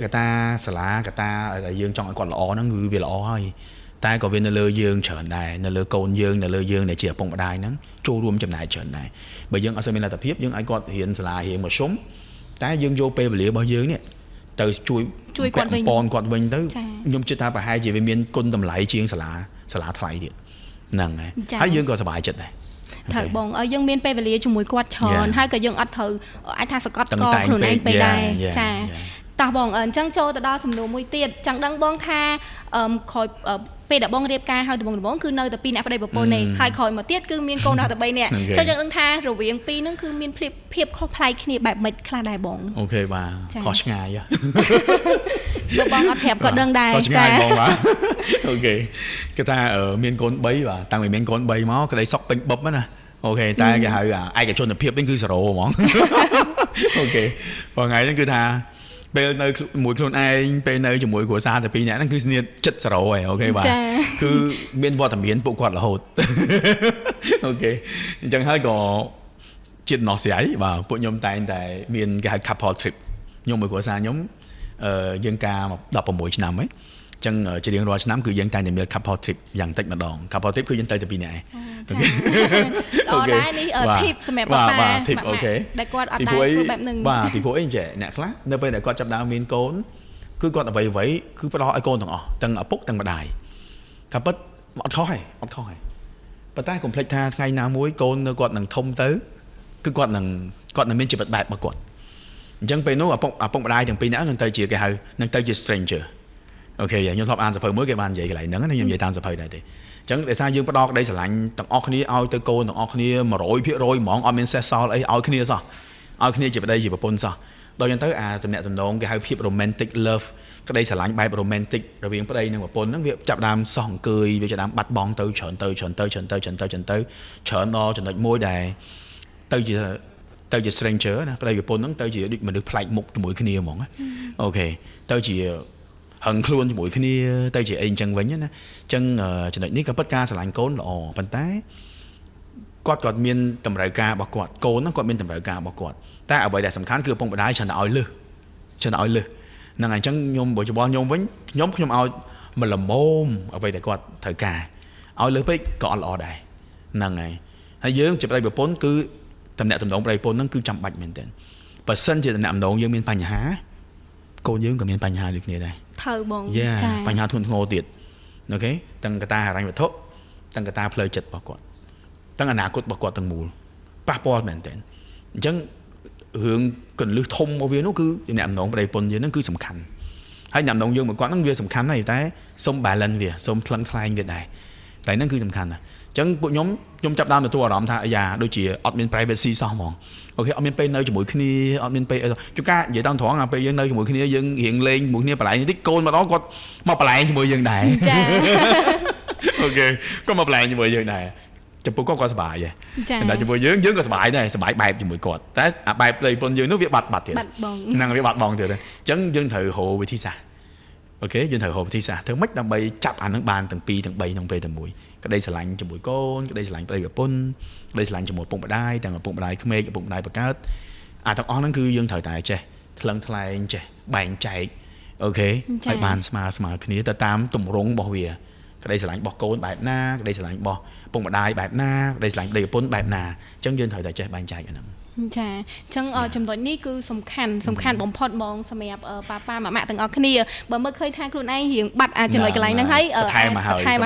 កតាសាលាកតាដែលយើងចង់ឲ្យគាត់ល្អហ្នឹងគឺវាល្អហើយតែក៏វានៅលើយើងច្រើនដែរនៅលើកូនយើងនៅលើយើងដែលជាឪពុកម្ដាយហ្នឹងចូលរួមចំណាយច្រើនដែរបើយើងអត់សូវមានលទ្ធភាពយើងឲ្យគាត់រៀនសាលារៀងមួយជុំតែយើងយកពេលវេលារបស់យើងនេះទៅជួយគាត់វិញគាត់វិញទៅខ្ញុំជឿថាប្រហែលជាវាមានគុណតម្លៃជាងសាលាថ្លៃទៀតហ្នឹងហើយយើងក៏សប្បាយចិត្តដែរត្រូវបងឲ្យយើងមានពេលវេលាជាមួយគាត់ច្រើនហើយក៏យើងអត់ត្រូវអាចថាសកត់ស្កខ្លួនឯងពេកដែរចាតោះបងអញ្ចឹងចូលទៅដល់សំណួរមួយទៀតចង់ដឹងបងថាក្រោយពេលដែលបងរៀបការហើយដំបូងគឺនៅតែ2អ្នកប្តីប្រពន្ធឯងហើយក្រោយមកទៀតគឺមានកូនដល់តែ3នាក់ចង់ដឹងថារវាង2ហ្នឹងគឺមានភាពខុសប្លែកគ្នាបែបម៉េចខ្លះដែរបងអូខេបាទខុសឆ្ងាយបើបងអត់ប្រាប់ក៏ដឹងដែរខុសឆ្ងាយបងបាទអូខេគេថាមានកូន3បាទតាំងពីមានកូន3មកក្តីសុខពេញបឹបណាអូខេតែគេហៅឯកជនភាពនេះគឺ0ហ្មងអូខេបងថ្ងៃហ្នឹងគឺថាពេលនៅជាមួយខ្លួនឯងពេលនៅជាមួយគ្រួសារតែ2នាក់ហ្នឹងគឺស្នៀតចិត្ត0ហើយអូខេបាទគឺមានវត្តមានពួកគាត់រហូតអូខេអញ្ចឹងហើយក៏ជាតិណោះស្រាយបាទពួកខ្ញុំតែងតែមានគេហៅ couple trip ខ្ញុំមួយគ្រួសារខ្ញុំយើងការ16ឆ្នាំហើយអញ្ចឹងជារៀងរាល់ឆ្នាំគឺយើងតែងតែមាន couple trip យ៉ាងតិចម្ដង couple trip គឺយើងទៅតែ2នាក់ឯងល្អដែរនេះ tip សម្រាប់បាទ tip អូខេដែលគាត់អត់ដែរធ្វើបែបហ្នឹងបាទពីព្រោះអីចេះអ្នកខ្លះនៅពេលដែលគាត់ចាប់ដើមមានកូនគឺគាត់អ្វីគឺផ្ដោតឲ្យកូនទាំងអស់ទាំងឪពុកទាំងម្ដាយក៏ពិតអត់ខុសហើយប៉ុន្តែកុំភ្លេចថាថ្ងៃណាមួយកូននៅគាត់នឹងធំទៅគឺគាត់នឹងមានជីវិតបែបរបស់គាត់អញ្ចឹងពេលនោះឪពុកម្ដាយទាំងពីរនាក់នឹងទៅជាគេហៅនឹងទៅជា stranger អូខេខ្ញុំធ្លាប់អានសភៅមួយគេបាននិយាយកន្លែងហ្នឹងខ្ញុំនិយាយតាមសភៅដែរទេអញ្ចឹងដោយសារយើងផ្ដោតក្តីស្រឡាញ់ទាំងអស់គ្នាឲ្យទៅកូនទាំងអស់គ្នា 100% ហ្មងអត់មានសេះសល់អីឲ្យគ្នាសោះឲ្យគ្នាជាប្តីជាប្រពន្ធសោះដល់ចឹងទៅអាតំណែងតំណងគេហៅភាព romantic love ក្តីស្រឡាញ់បែប romantic រវាងប្តីនិងប្រពន្ធហ្នឹងវាចាប់ដើមសោះអង្គើយវាចាប់ដើមបាត់បង់ទៅច្រើនទៅច្រើនដល់ចំណុចមួយដែលទៅជា stranger ណាប្តីប្រពន្ធហ្នឹងទៅជាដូចមនុស្សប្លែកមុខជាមួយគ្នាហ្មងអូខេទៅជាហឹងខ្លួនជាមួយគ្នាទៅជាអីអញ្ចឹងវិញណាអញ្ចឹងចំណុចនេះក៏ពិតការស្រឡាញ់កូនល្អប៉ុន្តែគាត់មានតម្រូវការរបស់គាត់កូនហ្នឹងគាត់មានតម្រូវការរបស់គាត់តែអ្វីដែលសំខាន់គឺឪពុកម្ដាយច្រើនតែឲ្យលើសហ្នឹងហើយអញ្ចឹងខ្ញុំបើច្បងខ្ញុំវិញខ្ញុំឲ្យមកល្មមអ្វីដែលគាត់ត្រូវការឲ្យលើសពេកក៏អត់ល្អដែរហ្នឹងហើយយើងជាប្តីប្រពន្ធគឺតំណែងតំណងប្តីប្រពន្ធហ្នឹងគឺចាំបាច់មែនទែនបើសិនជាតំណែងតំណងយើងមានបញ្ហាកូនយើងក៏មានបញ្ហាដូចគ្នាដែរត្រូវបងចាបញ្ហាធ្ងន់ធ្ងរទៀតអូខេទាំងកត្តាហិរញ្ញវត្ថុទាំងកត្តាផ្លូវចិត្តរបស់គាត់ទាំងអនាគតរបស់គាត់ទាំងមូលប៉ះពាល់មែនទែនអញ្ចឹងរឿងកន្លឹះធំរបស់វានោះគឺអ្នកអំណងប្តីប្រពន្ធយើងហ្នឹងគឺសំខាន់ហើយអ្នកអំណងយើងមួយគាត់ហ្នឹងវាសំខាន់ហើយតែសូម balance វាសូមថ្លឹងថ្លែងវាដែរតែហ្នឹងគឺសំខាន់ណាស់អញ្ចឹងពួកខ្ញុំចាប់ដើមទទួលអារម្មណ៍ថាអាយ៉ាដូចជាអត់មាន privacy សោះហ្មងអូខេអត់មានពេលនៅជាមួយគ្នាអត់មានពេលជួនកាលនិយាយតាមត្រង់ពេលយើងនៅជាមួយគ្នាយើងរៀងលេងជាមួយគ្នាបន្លែងតិចកូនម្ដងគាត់មកបន្លែងជាមួយយើងដែរចាអូខេគាត់មកបន្លែងជាមួយយើងដែរចំពោះគាត់សប្បាយដែរតែជាមួយយើងក៏សប្បាយដែរសប្បាយបែបជាមួយគាត់តែអាបែបប្តីប្រពន្ធយើងនោះវាបាត់ទៀតបាត់បងហ្នឹងវាបាត់បង់ទៀតអញ្ចឹងយើងត្រូវរកវិធីសាស្ត្រ អូខេយើងត្រូវហៅវិធីសាស្ត្រធ្វើម៉េចដើម្បីចាប់អានឹងបានទាំង2ទាំង3ក្នុងពេលតែមួយក្តីស្រឡាញ់ជាមួយកូនក្តីស្រឡាញ់ប្តីប្រពន្ធក្តីស្រឡាញ់ជាមួយពុកម្ដាយទាំងឪពុកម្ដាយក្មេកឪពុកម្ដាយបង្កើតទាំងអស់ហ្នឹងគឺយើងត្រូវតែចេះថ្លឹងថ្លែងចេះបែងចែកអូខេឲ្យបានស្មើគ្នាទៅតាមទម្រង់របស់វាក្តីស្រឡាញ់របស់កូនបែបណាក្តីស្រឡាញ់របស់ពុកម្ដាយបែបណាក្តីស្រឡាញ់ប្តីប្រពន្ធបែបណាអញ្ចឹងយើងត្រូវតែចេះបែងចែកអាហ្នឹងចាអញ្ចឹងចំណុចនេះគឺសំខាន់បំផុតហ្មងសម្រាប់ប៉ាម៉ាក់ទាំងអស់គ្នាបើមើលឃើញថាខ្លួនឯងរៀងបាត់ចំណុចកន្លែងហ្នឹងហើយថែមមក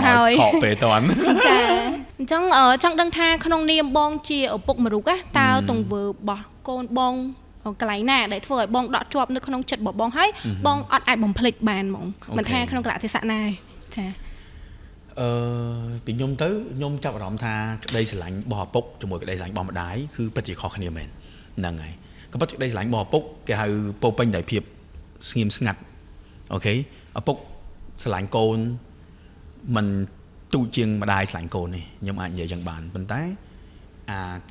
ហើយខកពេលតន់ចាអញ្ចឹងចង់ដឹងថាក្នុងនាមបងជាឪពុកម្រុកតើទង្វើរបស់កូនបងកន្លែងណាដែលធ្វើឲ្យបងដកជាប់នៅក្នុងចិត្តរបស់បងហើយបងអត់អាចបំភ្លេចបានហ្មងមិនថាក្នុងកលៈទេសៈណាចាពីខ្ញុំទៅខ្ញុំចាប់អារម្មណ៍ថាក្តីស្រឡាញ់របស់ឪពុកជាមួយក្តីស្រឡាញ់របស់ម្ដាយគឺពិតជាខុសគ្នាមែនហ្នឹងហើយក៏ពិតក្តីស្រឡាញ់របស់ឪពុកគេហៅពោពេញដោយភាពស្ងៀមស្ងាត់អូខេឪពុកស្រឡាញ់កូនមិនទូចជាងម្ដាយស្រឡាញ់កូននេះខ្ញុំអាចនិយាយយ៉ាងបានប៉ុន្តែ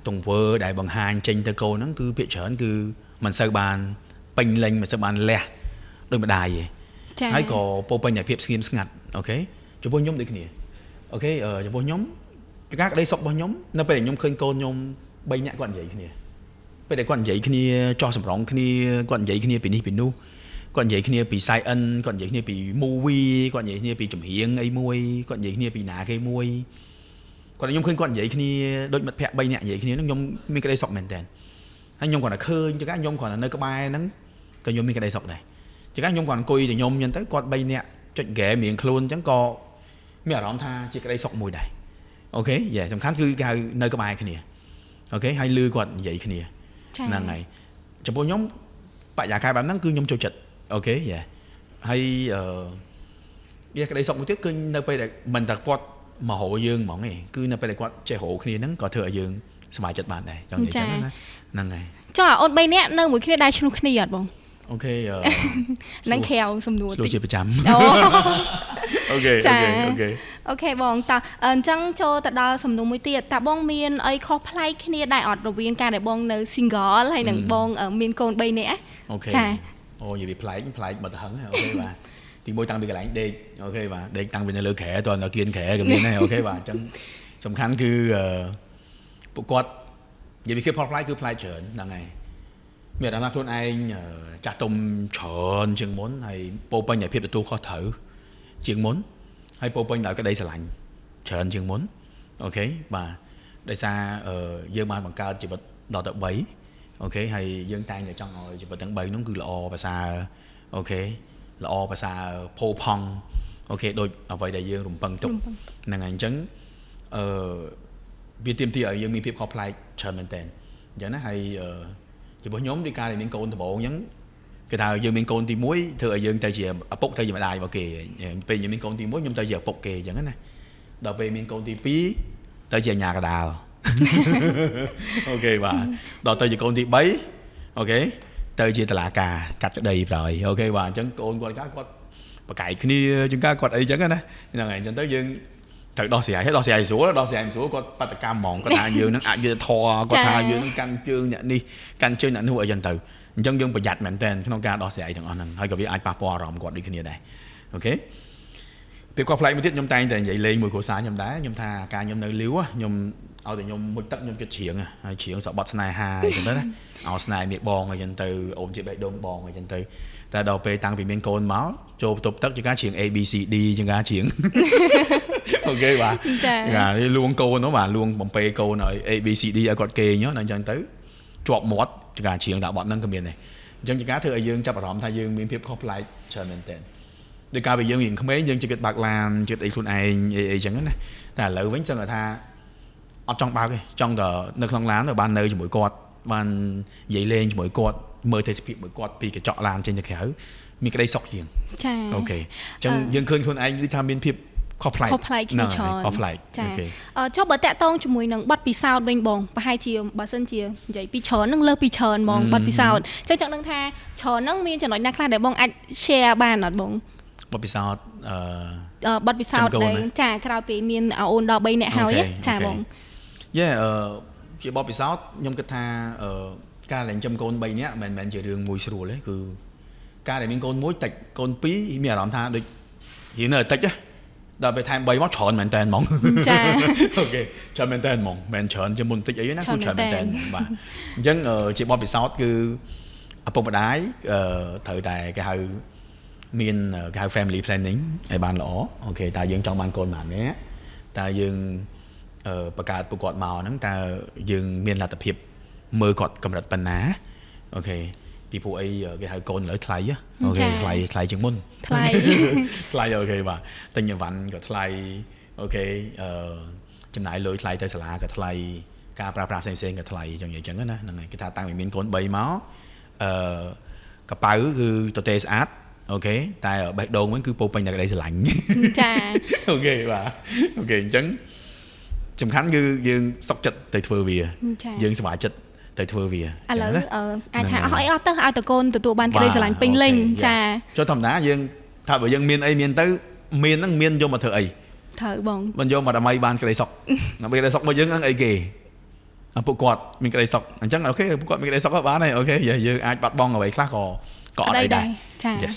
ទង្វើដែលបង្ហាញចេញទៅកូនហ្នឹងគឺភាគច្រើនគឺមិនសូវបានពេញលេញមិនសូវបានលះដូចម្ដាយទេហើយក៏ពោពេញដោយភាពស្ងៀមស្ងាត់អូខេចំពោះខ្ញុំដូចគ្នាអូខេចំពោះខ្ញុំការក្តីសុខរបស់ខ្ញុំនៅពេលដែលខ្ញុំឃើញកូនខ្ញុំ3នាក់គាត់និយាយគ្នាពេលដែលគាត់និយាយគ្នាចោះសម្រងគ្នាគាត់និយាយគ្នាពីនេះពីនោះគាត់និយាយគ្នាពី science គាត់និយាយគ្នាពី movie គាត់និយាយគ្នាពីចម្រៀងអីមួយគាត់និយាយគ្នាពីណាគេមួយគាត់ខ្ញុំឃើញគាត់និយាយគ្នាដូចមិត្តភក្តិ3នាក់និយាយគ្នាហ្នឹងខ្ញុំមានក្តីសុខមែនតើហើយខ្ញុំគាត់តែឃើញចង្កាខ្ញុំគាត់នៅក្បែរហ្នឹងក៏ខ្ញុំមានក្តីសុខដែរចង្កាខ្ញុំគាត់អង្គុយទៅខ្ញុំអញ្ចឹងទៅគាត់3នាក់ចុចហ្គេមរៀងខ្លួនអញ្ចឹងក៏មានអារម្មណ៍ថាជាក្តីសុខមួយដែរអូខេយ៉ាសំខាន់គឺគេហៅនៅក្បែរគ្នាអូខេហើយលឺគាត់និយាយគ្នាហ្នឹងហើយចំពោះខ្ញុំបរិយាកាសបែបហ្នឹងគឺខ្ញុំចូលចិត្តអូខេយ៉ាហើយវាក្តីសុខមួយទៀតគឺនៅពេលដែលមិនតែគាត់មករកយើងហ្មងឯងគឺនៅពេលដែលគាត់ចេះរកគ្នាហ្នឹងក៏ធ្វើឲ្យយើងសប្បាយចិត្តបានដែរចង់និយាយចឹងណាហ្នឹងហើយចុះអូន3នាក់នៅមួយគ្នាដែរឈ្លោះគ្នាអត់បងអូខេនឹងក្រៅសំណួរតិចជាប្រចាំអូខេអូខេបងតើអញ្ចឹងចូលទៅដល់សំណួរមួយទៀតតើបងមានអីខុសប្លែកគ្នាដែរអត់រវាងការដែលបងនៅ single ហើយនឹងបងមានកូន3នាក់អូខេអូនិយាយប្លែកមកទៅហឹងអូខេបាទទីមួយតាំងពីកន្លែងដេកអូខេបាទដេកតាំងពីនៅលើក្រែតនៅគៀនក្រែក៏មានដែរអូខេបាទអញ្ចឹងសំខាន់គឺពួកគាត់និយាយពីភាពខុសប្លែកគឺប្លែកច្រើនហ្នឹងហើយមានអារម្មណ៍ថាខ្លួនឯងចាស់ទុំច្រើនជាងមុនហើយពោពេញដោយភាពទទួលខុសត្រូវជាងមុនហើយពោពេញដោយក្តីស្រឡាញ់ច្រើនជាងមុនអូខេបាទដោយសារយើងបានបង្កើតជីវិតដល់ទៅ3អូខេហើយយើងតែងតែចង់ឲ្យជីវិតទាំង3នោះគឺល្អប្រសើរអូខេល្អប្រសើរផូរផង់អូខេដូចអ្វីដែលយើងរំពឹងទុកហ្នឹងហើយអញ្ចឹងវាទាមទារឲ្យយើងមានភាពខុសប្លែកច្រើនមែនតើអញ្ចឹងណាហើយចំពោះខ្ញុំដូចការដែលមានកូនដំបូងអញ្ចឹងគេថាយើងមានកូនទី1ធ្វើឲ្យយើងទៅជាឪពុកទៅជាម្ដាយរបស់គេពេលយើងមានកូនទី1ខ្ញុំទៅជាឪពុកគេអញ្ចឹងណាដល់ពេលមានកូនទី2ទៅជាអាញាកដាលអូខេបាទដល់ទៅជាកូនទី3អូខេទៅជាតឡាការកាត់ក្តីប្រយអូខេបាទអញ្ចឹងកូនគាត់បកកាយគ្នាជាងគាត់អីអញ្ចឹងណាហ្នឹងហើយអញ្ចឹងទៅយើងត្រូវដោះស្រាយស្រួលគាត់បដកម្មហ្មងគាត់ថាយើងនឹងអាចយុទ្ធធរគាត់ថាយើងនឹងកាន់ជើងអ្នកនេះកាន់ជើងអ្នកនោះអីចឹងទៅអញ្ចឹងយើងប្រយ័ត្នមែនតើក្នុងការដោះស្រាយទាំងអស់ហ្នឹងហើយក៏វាអាចប៉ះពាល់អារម្មណ៍គាត់ដូចគ្នាដែរអូខេពេលគាត់ផ្លែកមួយទៀតខ្ញុំតែងតែនិយាយលេងមួយគ្រួសារខ្ញុំដែរខ្ញុំថាការខ្ញុំនៅលាវខ្ញុំឲ្យតែខ្ញុំមុជទឹកខ្ញុំគិតច្រៀងហើយច្រៀងសបត់ស្នេហាអីចឹងទៅណាឲ្យស្នេហ៍មេបងអីចឹងទៅអូនជាបេះដូងបងអីចឹងទៅតែដល់ពេលតាំងពីមានកូនមកចូលបន្ទប់ទឹកជាការច្រៀង ABCD ជាការច្រៀងអូខេបាទចាលួងកូននោះបាទលួងបំពេកូនឲ្យ ABCD ឲ្យគាត់គេងហ្នឹងអញ្ចឹងទៅជាប់មាត់ជាការច្រៀងដាក់បទហ្នឹងក៏មានដែរអញ្ចឹងជាការធ្វើឲ្យយើងចាប់អារម្មណ៍ថាយើងមានភាពខុសប្លែកច្រើនមែនតើដោយការពីយើងរៀងក្មេងយើងជិះបើកឡានជិះអីខ្លួនឯងអីចឹងណាតែឥឡូវវិញសឹងថាអត់ចង់បើកទេចង់តែនៅក្នុងឡានទៅបាននៅជាមួយគាត់បាននិយាយលេងជាមួយគាត់មើលទេសភាពមួយគាត់ពីកញ្ចក់ឡានចេញទៅក្រៅមានក្តីសុខជាងចាអូខេអញ្ចឹងយើងឃើញខ្លួនឯងគឺថាមានភាពខុសប្លែកគ្នាច្រើនខុសប្លែកអូខេចុះបើតាក់ទងជាមួយនឹងប័ណ្ណពិសោធន៍វិញបងប្រហែលជាបើសិនជានិយាយពីច្រើននឹងលើសពីច្រើនហ្មងប័ណ្ណពិសោធន៍ចង់ដឹងថាច្រើនហ្នឹងមានចំណុចណាខ្លះដែលបងអាច share បានអត់បងប័ណ្ណពិសោធន៍ប័ណ្ណពិសោធន៍ដែលចាក្រោយពីមានអូនដល់3នាក់ហើយចាបងជាប័ណ្ណពិសោធន៍ខ្ញុំគិតថាការលេងចំកូន3នាក់មិនមែនជារឿងមួយស្រួលទេគឺ ការដែលមានកូនមួយតិចកូនពីរមានអារម្មណ៍ថាដូចរៀងនៅតិចដល់ពេលថែម3មកច្រើនមែនតើហ្មងចាអូខេច្រើនមែនតើហ្មងមិនច្រើនជាងមុនតិចអីណាគឺច្រើនមែនតើបាទអញ្ចឹងជាបទពិសោធន៍គឺឪពុកម្ដាយត្រូវតែគេហៅមានគេហៅ family planning ឲ្យបានល្អអូខេតើយើងចង់បានកូនប៉ុន្មានតើយើងបង្កើតពួកគាត់មកហ្នឹងតើយើងមានលទ្ធភាពមើលគាត់កម្រិតប៉ុណ្ណាអូខេពីព្រោះអីគេហៅកូនឥឡូវថ្លៃអូខេថ្លៃជាងមុនថ្លៃអូខេបាទទិញអីវ៉ាន់ក៏ថ្លៃអូខេចំណាយលុយថ្លៃទៅសាលាក៏ថ្លៃការប្រើប្រាស់ផ្សេងៗក៏ថ្លៃអញ្ចឹងណាហ្នឹងហើយគេថាតាំងពីមានកូន3មកកប៉ៅគឺទទេស្អាតអូខេតែបេះដូងវិញគឺពោពេញតែក្តីស្រឡាញ់ចាអូខេបាទអូខេអញ្ចឹងសំខាន់គឺយើងសុខចិត្តទៅធ្វើវាយើងសប្បាយចិត្តទៅធ្វើវាឥឡូវអាចថាអស់អីអស់ទៅឲ្យតកូនទទួលបានក្តីស្រឡាញ់ពេញលេញចាចុះធម្មតាយើងថាបើយើងមានអីមានទៅមានហ្នឹងមានយកមកធ្វើអីត្រូវបងមិនយកមកដើម្បីបានក្តីសុខដើម្បីក្តីសុខមកយើងហ្នឹងអីគេពួកគាត់មានក្តីសុខអញ្ចឹងអូខេពួកគាត់មានក្តីសុខក៏បានដែរអូខេយើងអាចបាត់បង់អ្វីខ្លះក៏អត់អីដែរចា Yes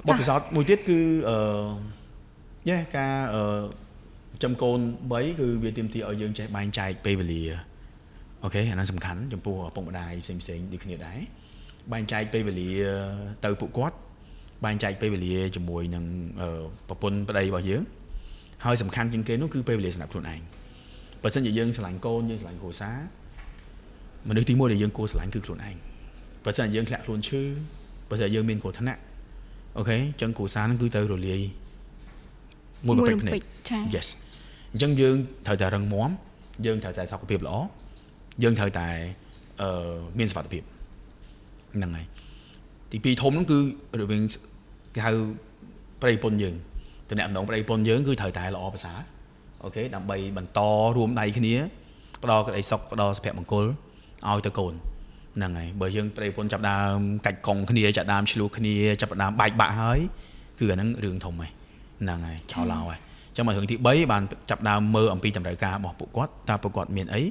បទពិសោធន៍មួយទៀតគឺការចំកូន3គឺវាទាមទារឲ្យយើងចេះបែងចែកពេលវេលាអូខេអាហ្នឹងសំខាន់ចំពោះឪពុកម្ដាយផ្សេងៗដូចគ្នាដែរបែងចែកពេលវេលាទៅពួកគាត់បែងចែកពេលវេលាជាមួយនឹងប្រពន្ធប្តីរបស់យើងហើយសំខាន់ជាងគេនោះគឺពេលវេលាសម្រាប់ខ្លួនឯងបើមិនជាយើងស្រឡាញ់កូនយើងស្រឡាញ់គ្រួសារមនុស្សទី1ដែលយើងគួរស្រឡាញ់គឺខ្លួនឯងបើមិនយើងធ្លាក់ខ្លួនឈឺបើមិនយើងមានគ្រោះថ្នាក់អូខេអញ្ចឹងគ្រួសារហ្នឹងគឺទៅរលាយមួយប្រភេទភ្នែក Yes អញ្ចឹងយើងត្រូវតែរឹងមាំយើងត្រូវតែសុខភាពល្អយើងត្រូវតែមានសុខភាពហ្នឹងហើយទី2ធំហ្នឹងគឺរវាងគេហៅប្រិយពន្ធយើងតំណែងប្រិយពន្ធយើងគឺត្រូវតែល្អប្រសើរអូខេដើម្បីបន្តរួមដៃគ្នាផ្ដល់ក្តីសុខផ្ដល់សុភមង្គលឲ្យទៅកូនហ្នឹងហើយបើយើងប្រិយពន្ធចាប់ដើមកាច់កង់គ្នាចាប់ដើមឆ្លោះគ្នាចាប់ដើមបែកបាក់ហើយគឺអាហ្នឹងរឿងធំហើយហ្នឹងហើយឆោឡោហើយអញ្ចឹងមករឿងទី3បានចាប់ដើមមើលអំពីតម្រូវការរបស់ពួកគាត់តើពួកគាត់មានអី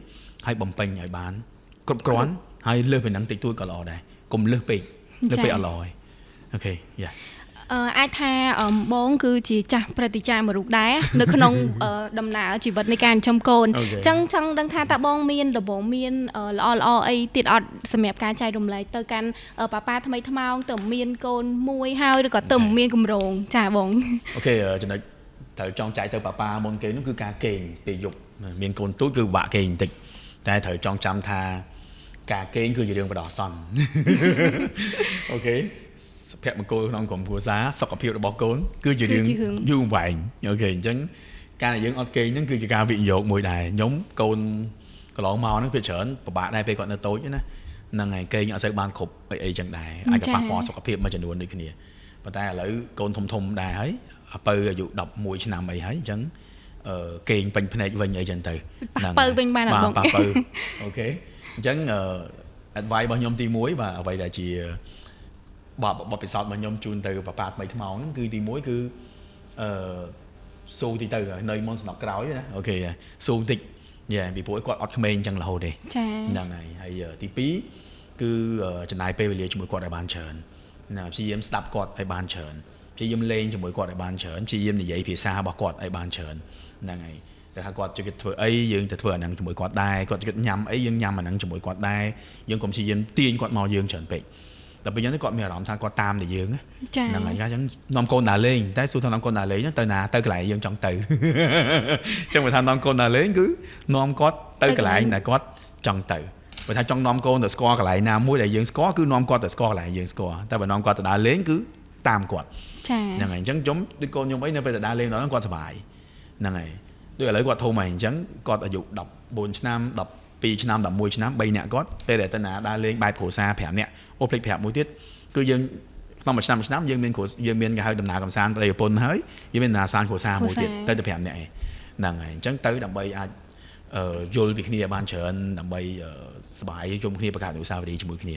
ហើយបំពេញឲ្យបានគ្រប់គ្រាន់ហើយលើសពីហ្នឹងតិចតួចក៏ល្អដែរកុំលើសពេកអត់ល្អហើយអូខេយ៉ាអាចថាបងគឺជាចាស់ព្រឹត្តិចារមួយរូបដែរនៅក្នុងដំណើរជីវិតនៃការចិញ្ចឹមកូនអញ្ចឹងចង់ដឹងថាតើបងមានដំបូងមានល្អអីទៀតអត់សម្រាប់ការចែករំលែកទៅកាន់ប៉ាថ្មីថ្មោងទៅមានកូនមួយហើយឬក៏ទៅមានគម្រោងចាបងអូខេចំណុចត្រូវចង់ចែកទៅប៉ាមុនគេនោះគឺការគេងពេលយប់មានកូនទូចគឺពិបាកគេងបន្តិចតែត្រូវចងចាំថាការគេងគឺជារឿងបដោះអាសន្នអូខេសុភមង្គលក្នុងក្រុមគ្រួសារសុខភាពរបស់កូនគឺជារឿងយូរវែងអូខេអញ្ចឹងការដែលយើងអត់គេងហ្នឹងគឺជាការវិនិយោគមួយដែរខ្ញុំកូនកន្លងមកហ្នឹងវាច្រើនពិបាកដែរពេលគាត់នៅតូចណាហ្នឹងហើយគេងអត់សូវបានគ្រប់អីចឹងដែរអាចក៏ប៉ះពាល់សុខភាពមួយចំនួនដូចគ្នាប៉ុន្តែឥឡូវកូនធំដែរហើយអពៅអាយុ11ឆ្នាំអីហើយអញ្ចឹងគេងពេញភ្នែកវិញអីចឹងទៅហ្នឹងប៉ៅវិញបានអត់បងប៉ៅអូខេអញ្ចឹងadvice របស់ខ្ញុំទី1បាទអ្វីដែលជាបទពិសោធន៍របស់ខ្ញុំជូនទៅប៉ាថ្មីថ្មោងហ្នឹងគឺទី1គឺស៊ូទីទៅនៅមុនសំណក់ក្រោយណាអូខេស៊ូតិចពីព្រោះគាត់អត់ក្មេងអញ្ចឹងរហូតទេហ្នឹងហើយទី2គឺចំណាយពេលវេលាជាមួយគាត់ឲ្យបានច្រើនណាព្យាយាមស្ដាប់គាត់ឲ្យបានច្រើនព្យាយាមលេងជាមួយគាត់ឲ្យបានច្រើនព្យាយាមនិយាយភាសារបស់គាត់ឲ្យបានច្រើនហ្នឹងហើយតែថាគាត់ចូលចិត្តធ្វើអីយើងទៅធ្វើអាហ្នឹងជាមួយគាត់ដែរគាត់ចូលចិត្តញ៉ាំអីយើងញ៉ាំអាហ្នឹងជាមួយគាត់ដែរយើងកុំព្យាយាមទាញគាត់មកយើងច្រើនពេកតែពេលហ្នឹងគាត់មានអារម្មណ៍ថាគាត់តាមតែយើងហ្នឹងហើយអញ្ចឹងនាំកូនដើរលេងតែសួរថានាំកូនដើរលេងទៅណាទៅកន្លែងយើងចង់ទៅអញ្ចឹងបើថានាំកូនដើរលេងគឺនាំគាត់ទៅកន្លែងដែលគាត់ចង់ទៅបើថាចង់នាំកូនទៅស្គាល់កន្លែងណាមួយដែលយើងស្គាល់គឺនាំគាត់ទៅស្គាល់កន្លែងយើងស្គាល់តែបើនាំគាត់ទៅដើរលេងគឺតាមគាត់ហ្នឹងហើយអញ្ចឹងខ្ញុំដូចកូនខ្ញុំអីនៅពេលទៅដើរលេងដល់ហ្នឹងគាត់សប្បាយហ្នឹងហើយដូចឥឡូវគាត់ធំហើយអញ្ចឹងគាត់អាយុ14ឆ្នាំ12ឆ្នាំ11ឆ្នាំ3នាក់គាត់ពេលដែលទៅណាដើរលេងបែបគ្រួសារ5នាក់អូភ្លេចប្រាប់មួយទៀតគឺយើងក្នុងមួយឆ្នាំយើងមានគេហៅដំណើរកំសាន្តប្តីប្រពន្ធហើយយើងមានដំណើរសានគ្រួសារមួយទៀតទៅ5នាក់ហ្នឹងហើយអញ្ចឹងទៅដើម្បីអាចយល់ពីគ្នាបានច្រើនដើម្បីសប្បាយជុំគ្នាបង្កើតអនុស្សាវរីយ៍ជាមួយគ្នា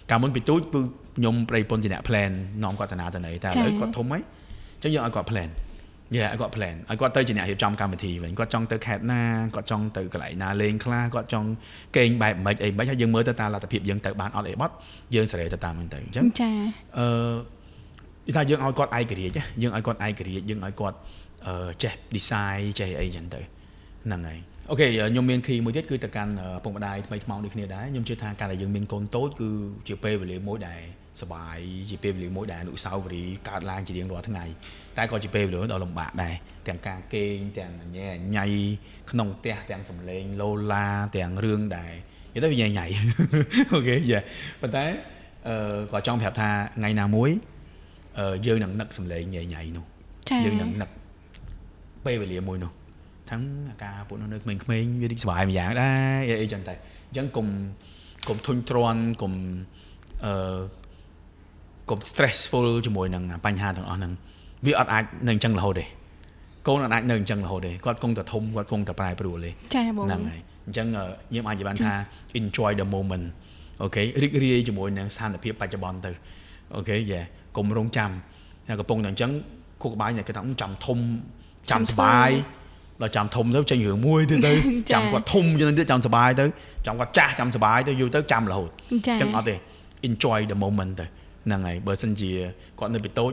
កាលមុនពីទូចគឺខ្ញុំប្តីប្រពន្ធជាអ្នក plan នាំគាត់ទៅណាទៅណីតែឥឡូវគាត់ធំហើយអញ្ចឹងយើងឲ្យគាត់ plan Yeah ឲ្យគាត់ plan ឲ្យគាត់ទៅជាអ្នករៀបចំកម្មវិធីវិញគាត់ចង់ទៅខេត្តណាគាត់ចង់ទៅកន្លែងណាលេងខ្លះគាត់ចង់កេងបែបម៉េចអីម៉េចហើយយើងមើលទៅតាមលទ្ធភាពយើងទៅបានអត់អីបត់យើងសេរីទៅតាមហ្នឹងទៅអញ្ចឹងចាថាយើងឲ្យគាត់ឯករាជ្យយើងឲ្យគាត់ឯករាជ្យយើងឲ្យគាត់ចេះ design ចេះអីចឹងទៅហ្នឹងហើយអូខេខ្ញុំមាន key មួយទៀតគឺទៅកាន់ពុកម្ដាយថ្មីថ្មោងដូចគ្នាដែរខ្ញុំជឿថាការដែលយើងមានកូនតូចគឺជាពេលវេលាមួយដែលសប្បាយជាពេលវេលាមួយដែលអនុស្សាវរីយ៍កើតឡើងជារៀងរាល់ថ្ងៃតែក៏ជាពេលវេលាដ៏លំបាកដែរទាំងការគេងទាំងញ៉ែញ៉ៃក្នុងផ្ទះទាំងសំឡេងឡូឡាទាំងរឿងដែលនិយាយទៅវាញ៉ៃញ៉ៃអូខេយ៉ាប៉ុន្តែក៏ចង់ប្រាប់ថាថ្ងៃណាមួយយើងនឹងនឹកសំឡេងញ៉ៃញ៉ៃនោះយើងនឹងនឹកពេលវេលាមួយនោះทั้งអាការពួកនោះនៅក្មេងៗវារីកសុបាយមួយយ៉ាងដែរអីចឹងតែអញ្ចឹងកុំធុញទ្រាន់កុំstressful ជាមួយនឹងបញ្ហាទាំងអស់ហ្នឹងវាអត់អាចនៅអញ្ចឹងរហូតទេកូនអត់អាចនៅអញ្ចឹងរហូតទេគាត់គង់តែធំគាត់គង់តែប្រែប្រួលទេចាបងហ្នឹងហើយអញ្ចឹងខ្ញុំអាចនិយាយបានថា enjoy the moment អូខេរីករាយជាមួយនឹងស្ថានភាពបច្ចុប្បន្នទៅអូខេយ៉ាកុំរងចាំតែកំពុងតែអញ្ចឹងគូក្បាលគេថាចាំធំចាំសុបាយដល់ចាំធំទៅចេញរឿងមួយទៀតទៅចាំគាត់ធំចឹងទៀតចាំសុបាយទៅចាំគាត់ចាស់ចាំសុបាយទៅយូរទៅចាំរហូតអញ្ចឹងអត់ទេ enjoy the moment ទៅហ្នឹងហើយបើសិនជាគាត់នៅពីតូច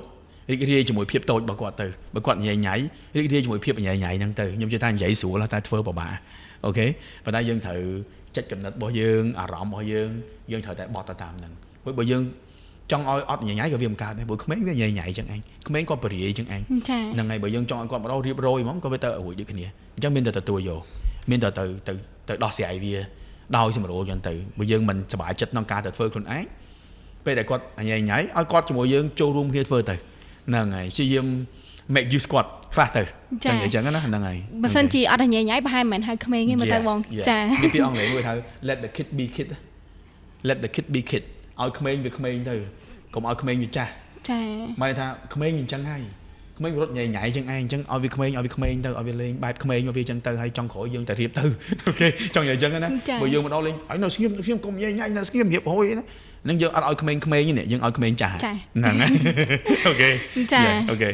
រីករាយជាមួយភាពតូចរបស់គាត់ទៅបើគាត់ញ៉ៃញ៉ៃរីករាយជាមួយភាពញ៉ៃញ៉ៃហ្នឹងទៅខ្ញុំជឿថានិយាយស្រួលតែធ្វើពិបាកអូខេប៉ុន្តែយើងត្រូវចិត្តកំណត់របស់យើងអារម្មណ៍របស់យើងត្រូវតែបត់ទៅតាមហ្នឹងព្រោះបើយើងចង់ឲ្យអត់ញ៉ៃញ៉ៃក៏វាមិនកើតដែរព្រោះក្មេងវាញ៉ៃញ៉ៃចឹងឯងក្មេងគាត់បរិយាយចឹងឯងហ្នឹងហើយបើយើងចង់ឲ្យគាត់ម្ដងរៀបរយហ្មងក៏វាទៅរួចដូចគ្នាអញ្ចឹងមានតែទទួលយកមានតែទៅដោះស្រាយវាដោយសម្រួលចឹងទៅបើយើងមិនសប្បាយចិត្តក្នុងការទៅធ្វើខ្លួនឯងពេលដែលគាត់ញ៉ៃញ៉ៃឲ្យគាត់ជាមួយយើងចូលរួមគ្នាធ្វើទៅហ្នឹងហើយព្យាយាម make use គាត់ខ្លះទៅចឹងអញ្ចឹងណាហ្នឹងហើយបើសិនជាអត់ញ៉ៃញ៉ៃប្រហែលមិនហៅក្មេងទេមើលទៅបងចាពីពីអង់គ្លេសមួយហៅ let the kid be kid let the kid be kid ឲ្យក្មេងវាក្មេងទៅកុំឲ្យក្មេងវាចាស់ចាមកថាក្មេងអញ្ចឹងហើយក្មេងរត់ញ៉ៃញ៉ៃចឹងឯងអញ្ចឹងឲ្យវាក្មេងទៅឲ្យវាលេងបែបក្មេងមកវាអញ្ចឹងទៅហើយចង់ក្រោយយើងតែរៀបទៅអូខេចង់និយាយអញ្ចឹងណាបើយើងមកដល់លេងឲ្យនៅស្ងៀមខ្ញុំកុំញ៉ៃញ៉ៃនៅស្ងៀមរៀបរយណានឹងយើងអត់ឲ្យក្មេងៗនេះយើងឲ្យក្មេងចាស់ហ្នឹងហើយអូខេចាអូខេ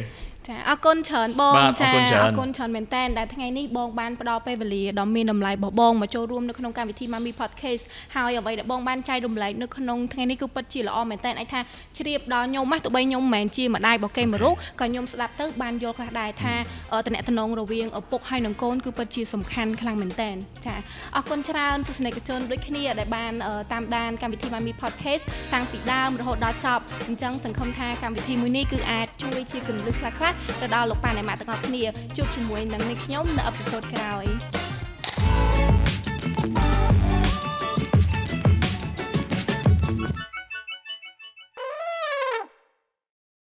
ចាអរគុណច្រើនបងចាអរគុណច្រើនមែនតើដែលថ្ងៃនេះបងបានផ្ដល់ពេលវេលាដ៏មានតម្លៃរបស់បងមកចូលរួមនៅក្នុងកម្មវិធី Mami Podcast ហើយអ្វីដែលបងបានចែករំលែកនៅក្នុងថ្ងៃនេះគឺពិតជាល្អមែនតើអាចថាជ្រាបដល់ខ្ញុំទោះបីខ្ញុំមិនមែនជាម្ដាយរបស់គេមួយរូបក៏ខ្ញុំស្ដាប់ទៅបានយល់ខ្លះដែរថាតំណែងរវាងឪពុកហើយនិងកូនគឺពិតជាសំខាន់ខ្លាំងមែនតើចាអរគុណច្រើនទស្សនិកជនដូចគ្នាដែលបានតាមដានកម្មវិធី Mami Podcast តាំងពីដើមរហូតដល់ចប់អញ្ចឹងសង្ឃឹមថាកម្មវិធីមួយនេះគឺអាចជួយជាគន្លឹះខ្លះៗទៅដល់លោកប៉ាអ្នកម៉ាក់ទាំងអស់គ្នាជួបជាមួយនឹងខ្ញុំនៅអេពីសូតក្រោយ